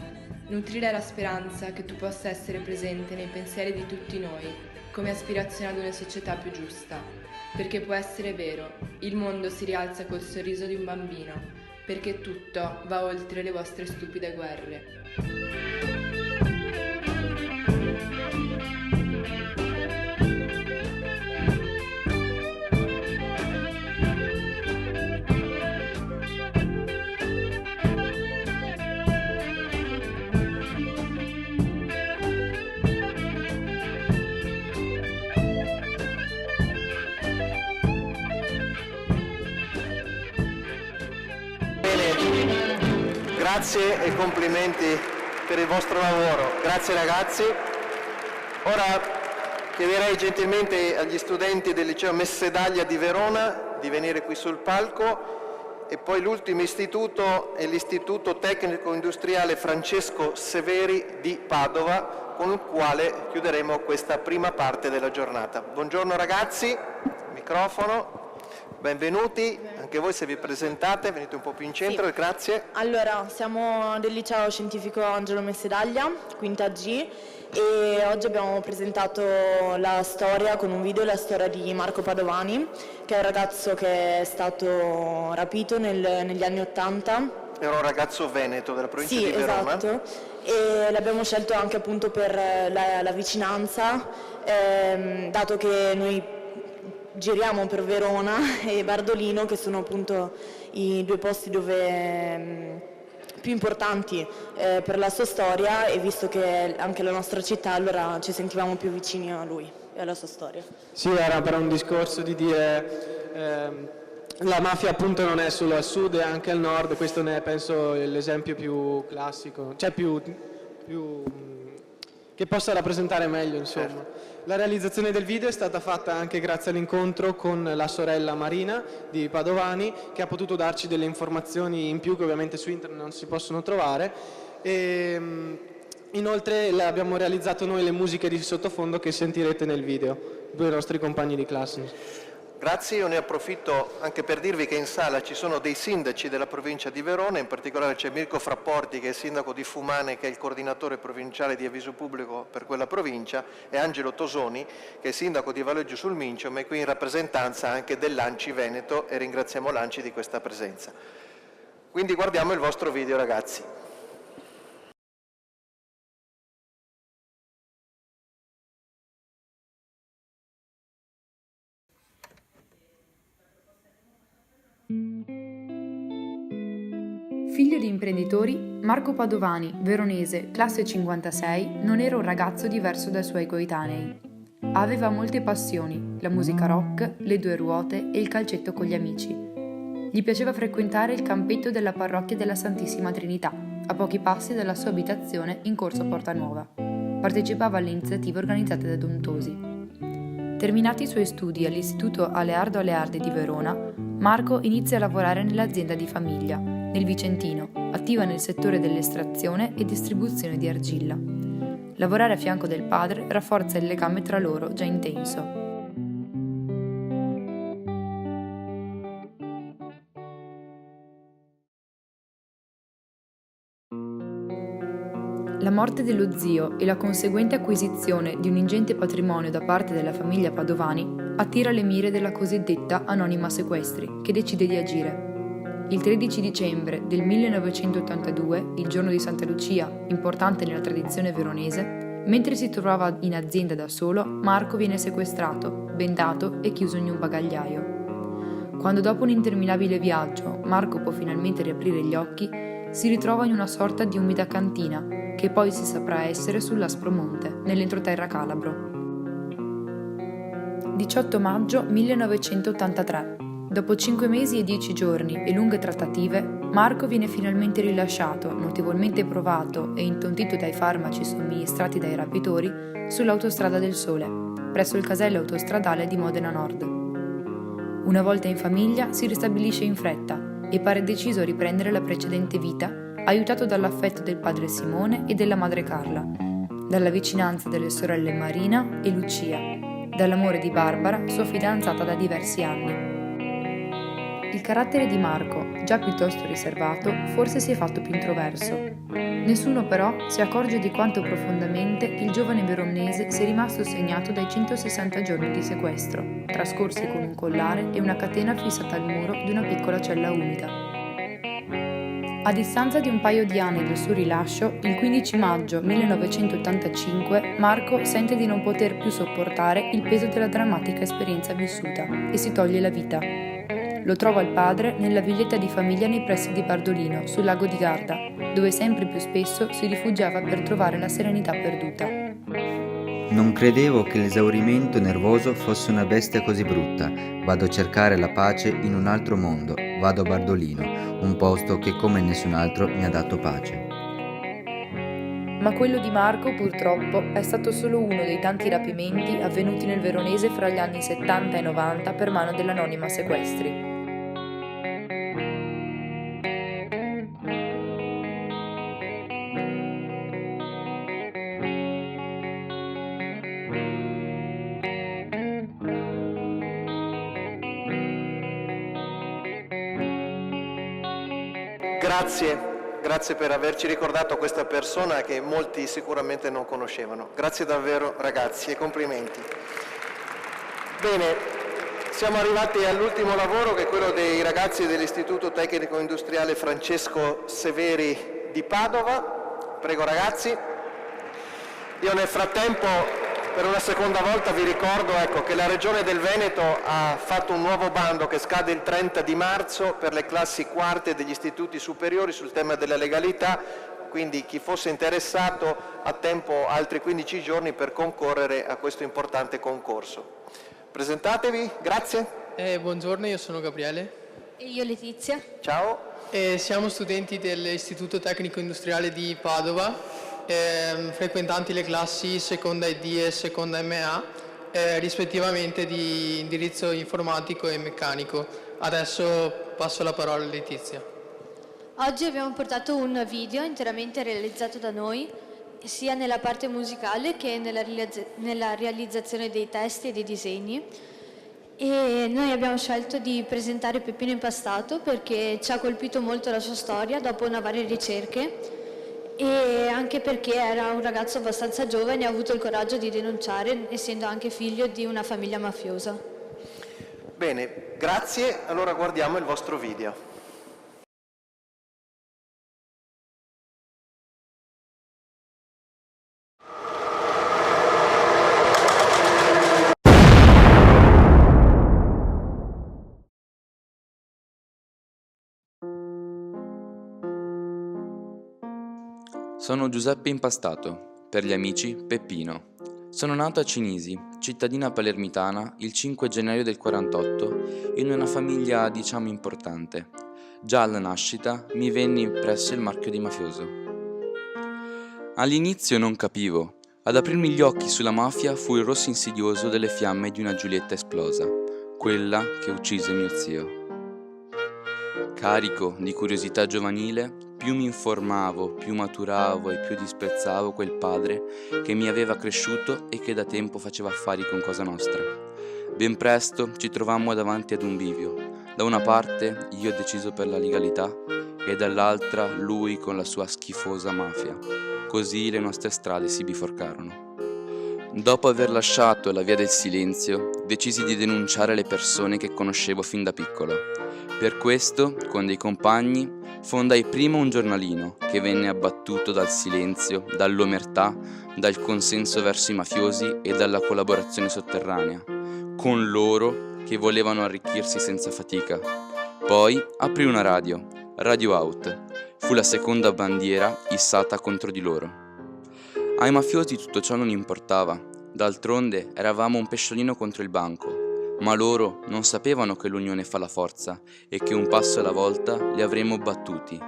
nutrire la speranza che tu possa essere presente nei pensieri di tutti noi, come aspirazione ad una società più giusta. Perché può essere vero, il mondo si rialza col sorriso di un bambino, perché tutto va oltre le vostre stupide guerre. Grazie e complimenti per il vostro lavoro. Grazie ragazzi. Ora chiederei gentilmente agli studenti del liceo Messedaglia di Verona di venire qui sul palco e poi l'ultimo istituto è l'Istituto Tecnico Industriale Francesco Severi di Padova, con il quale chiuderemo questa prima parte della giornata. Buongiorno ragazzi, microfono. Benvenuti, anche voi se vi presentate, venite un po' più in centro, Sì. grazie. Allora, siamo del liceo scientifico Angelo Messedaglia, quinta G, e oggi abbiamo presentato la storia con un video, la storia di Marco Padovani, che è un ragazzo che è stato rapito negli anni '80. Era un ragazzo veneto della provincia Sì, di Verona. esatto, e l'abbiamo scelto anche appunto per la vicinanza, dato che noi giriamo per Verona e Bardolino, che sono appunto i due posti più importanti per la sua storia, e visto che è anche la nostra città, allora ci sentivamo più vicini a lui e alla sua storia. Sì, era per un discorso di dire la mafia appunto non è solo al sud, è anche al nord, questo ne è penso l'esempio più classico, cioè più che possa rappresentare meglio, insomma. Certo. La realizzazione del video è stata fatta anche grazie all'incontro con la sorella Marina di Padovani, che ha potuto darci delle informazioni in più che ovviamente su internet non si possono trovare, e inoltre abbiamo realizzato noi le musiche di sottofondo che sentirete nel video, due nostri compagni di classe. Grazie, io ne approfitto anche per dirvi che in sala ci sono dei sindaci della provincia di Verona, in particolare c'è Mirko Frapporti che è il sindaco di Fumane, che è il coordinatore provinciale di avviso pubblico per quella provincia, e Angelo Tosoni che è sindaco di Valeggio sul Mincio, ma è qui in rappresentanza anche dell'Anci Veneto, e ringraziamo l'Anci di questa presenza. Quindi guardiamo il vostro video ragazzi. Figlio di imprenditori, Marco Padovani, veronese, classe 56, non era un ragazzo diverso dai suoi coetanei. Aveva molte passioni, la musica rock, le due ruote e il calcetto con gli amici. Gli piaceva frequentare il campetto della parrocchia della Santissima Trinità, a pochi passi dalla sua abitazione in corso Portanuova. Partecipava alle iniziative organizzate da Dontosi. Terminati i suoi studi all'Istituto Aleardo Aleardi di Verona, Marco inizia a lavorare nell'azienda di famiglia, nel Vicentino, attiva nel settore dell'estrazione e distribuzione di argilla. Lavorare a fianco del padre rafforza il legame tra loro già intenso. La morte dello zio e la conseguente acquisizione di un ingente patrimonio da parte della famiglia Padovani attira le mire della cosiddetta Anonima Sequestri, che decide di agire. Il 13 dicembre del 1982, il giorno di Santa Lucia, importante nella tradizione veronese, mentre si trovava in azienda da solo, Marco viene sequestrato, bendato e chiuso in un bagagliaio. Quando dopo un interminabile viaggio Marco può finalmente riaprire gli occhi, si ritrova in una sorta di umida cantina, che poi si saprà essere sull'Aspromonte, nell'entroterra calabro. 18 maggio 1983. Dopo 5 mesi e 10 giorni e lunghe trattative, Marco viene finalmente rilasciato, notevolmente provato e intontito dai farmaci somministrati dai rapitori, sull'Autostrada del Sole, presso il casello autostradale di Modena Nord. Una volta in famiglia si ristabilisce in fretta e pare deciso a riprendere la precedente vita, aiutato dall'affetto del padre Simone e della madre Carla, dalla vicinanza delle sorelle Marina e Lucia, dall'amore di Barbara, sua fidanzata da diversi anni. Il carattere di Marco, già piuttosto riservato, forse si è fatto più introverso. Nessuno però si accorge di quanto profondamente il giovane veronese sia rimasto segnato dai 160 giorni di sequestro, trascorsi con un collare e una catena fissata al muro di una piccola cella umida. A distanza di un paio di anni dal suo rilascio, il 15 maggio 1985, Marco sente di non poter più sopportare il peso della drammatica esperienza vissuta e si toglie la vita. Lo trova il padre nella villetta di famiglia nei pressi di Bardolino, sul lago di Garda, dove sempre più spesso si rifugiava per trovare la serenità perduta. Non credevo che l'esaurimento nervoso fosse una bestia così brutta. Vado a cercare la pace in un altro mondo. Vado a Bardolino, un posto che come nessun altro mi ha dato pace. Ma quello di Marco, purtroppo, è stato solo uno dei tanti rapimenti avvenuti nel veronese fra gli anni 70 e 90 per mano dell'anonima Sequestri. Grazie per averci ricordato questa persona che molti sicuramente non conoscevano. Grazie davvero ragazzi e complimenti. Bene, siamo arrivati all'ultimo lavoro, che è quello dei ragazzi dell'Istituto Tecnico Industriale Francesco Severi di Padova. Prego ragazzi. Io nel frattempo per una seconda volta vi ricordo che la Regione del Veneto ha fatto un nuovo bando che scade il 30 di marzo per le classi quarte degli istituti superiori sul tema della legalità, quindi chi fosse interessato ha tempo altri 15 giorni per concorrere a questo importante concorso. Presentatevi, grazie. Buongiorno, io sono Gabriele. E io Letizia. Ciao. Siamo studenti dell'Istituto Tecnico Industriale di Padova, frequentanti le classi seconda ED e seconda MA, rispettivamente di indirizzo informatico e meccanico. Adesso passo la parola a Letizia. Oggi abbiamo portato un video interamente realizzato da noi, sia nella parte musicale che nella realizzazione dei testi e dei disegni. E noi abbiamo scelto di presentare Peppino Impastato perché ci ha colpito molto la sua storia dopo una varie ricerche, e anche perché era un ragazzo abbastanza giovane e ha avuto il coraggio di denunciare, essendo anche figlio di una famiglia mafiosa. Bene, grazie. Allora guardiamo il vostro video. Sono Giuseppe Impastato, per gli amici Peppino. Sono nato a Cinisi, cittadina palermitana, il 5 gennaio del 48, in una famiglia diciamo importante. Già alla nascita mi venne impresso il marchio di mafioso. All'inizio non capivo. Ad aprirmi gli occhi sulla mafia fu il rosso insidioso delle fiamme di una Giulietta esplosa, quella che uccise mio zio. Carico di curiosità giovanile, più mi informavo, più maturavo e più disprezzavo quel padre che mi aveva cresciuto e che da tempo faceva affari con Cosa Nostra. Ben presto ci trovammo davanti ad un bivio. Da una parte io deciso per la legalità e dall'altra lui con la sua schifosa mafia. Così le nostre strade si biforcarono. Dopo aver lasciato la via del silenzio, decisi di denunciare le persone che conoscevo fin da piccolo. Per questo, con dei compagni, fondai prima un giornalino che venne abbattuto dal silenzio, dall'omertà, dal consenso verso i mafiosi e dalla collaborazione sotterranea, con loro che volevano arricchirsi senza fatica. Poi aprì una radio, Radio Out. Fu la seconda bandiera issata contro di loro. Ai mafiosi tutto ciò non importava, d'altronde eravamo un pesciolino contro il banco. Ma loro non sapevano che l'unione fa la forza e che un passo alla volta li avremmo battuti.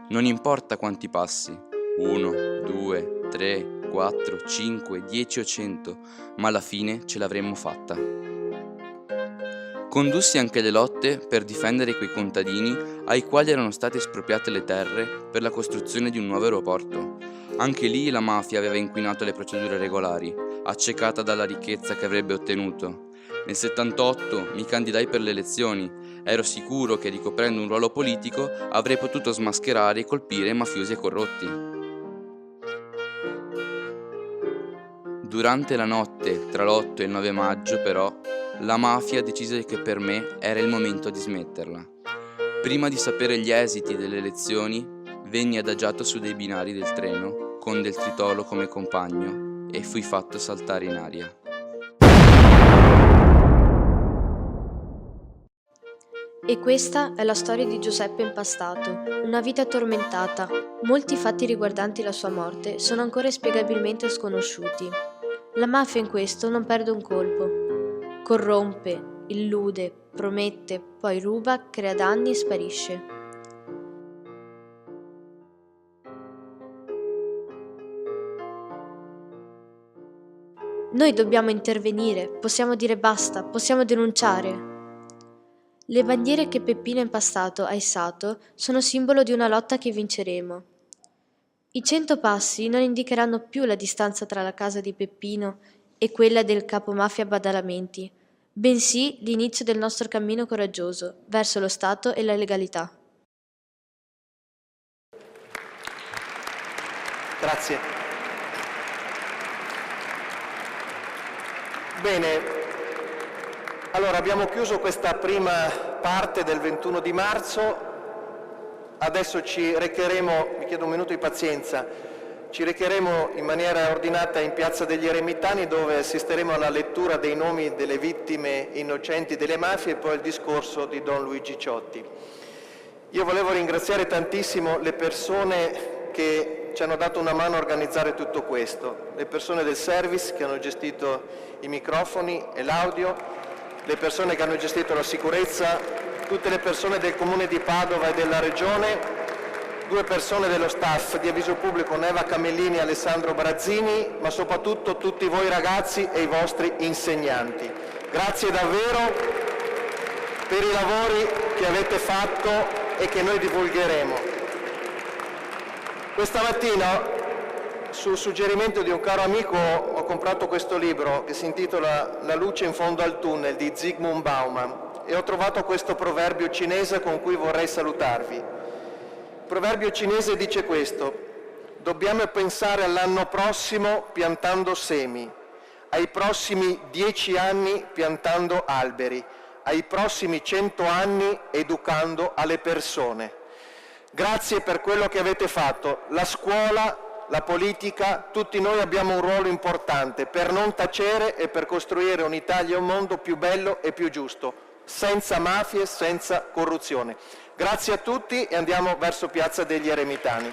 Non importa quanti passi, 1, 2, 3, 4, 5, 10 o 100, ma alla fine ce l'avremmo fatta. Condussi anche le lotte per difendere quei contadini ai quali erano state espropriate le terre per la costruzione di un nuovo aeroporto. Anche lì la mafia aveva inquinato le procedure regolari, accecata dalla ricchezza che avrebbe ottenuto. Nel 78 mi candidai per le elezioni. Ero sicuro che ricoprendo un ruolo politico avrei potuto smascherare e colpire mafiosi e corrotti. Durante la notte tra l'8 e il 9 maggio, però, la mafia decise che per me era il momento di smetterla. Prima di sapere gli esiti delle elezioni, venni adagiato su dei binari del treno, con del tritolo come compagno, e fui fatto saltare in aria. E questa è la storia di Giuseppe Impastato, una vita tormentata. Molti fatti riguardanti la sua morte sono ancora inspiegabilmente sconosciuti. La mafia in questo non perde un colpo. Corrompe, illude, promette, poi ruba, crea danni e sparisce. Noi dobbiamo intervenire, possiamo dire basta, possiamo denunciare. Le bandiere che Peppino Impastato ha issato sono simbolo di una lotta che vinceremo. I 100 passi non indicheranno più la distanza tra la casa di Peppino e quella del capomafia Badalamenti, bensì l'inizio del nostro cammino coraggioso verso lo Stato e la legalità. Grazie. Bene. Allora, abbiamo chiuso questa prima parte del 21 di marzo, adesso ci recheremo, vi chiedo un minuto di pazienza, ci recheremo in maniera ordinata in Piazza degli Eremitani, dove assisteremo alla lettura dei nomi delle vittime innocenti delle mafie e poi al discorso di Don Luigi Ciotti. Io volevo ringraziare tantissimo le persone che ci hanno dato una mano a organizzare tutto questo, le persone del service che hanno gestito i microfoni e l'audio, le persone che hanno gestito la sicurezza, tutte le persone del Comune di Padova e della Regione, 2 persone dello staff di Avviso Pubblico, Neva Camellini e Alessandro Brazzini, ma soprattutto tutti voi ragazzi e i vostri insegnanti. Grazie davvero per i lavori che avete fatto e che noi divulgheremo. Questa mattina, sul suggerimento di un caro amico, ho comprato questo libro che si intitola La luce in fondo al tunnel di Zygmunt Bauman e ho trovato questo proverbio cinese con cui vorrei salutarvi. Il proverbio cinese dice questo: dobbiamo pensare all'anno prossimo piantando semi, ai prossimi 10 anni piantando alberi, ai prossimi 100 anni educando alle persone. Grazie per quello che avete fatto. La scuola, la politica, tutti noi abbiamo un ruolo importante per non tacere e per costruire un'Italia e un mondo più bello e più giusto, senza mafie, senza corruzione. Grazie a tutti e andiamo verso Piazza degli Eremitani.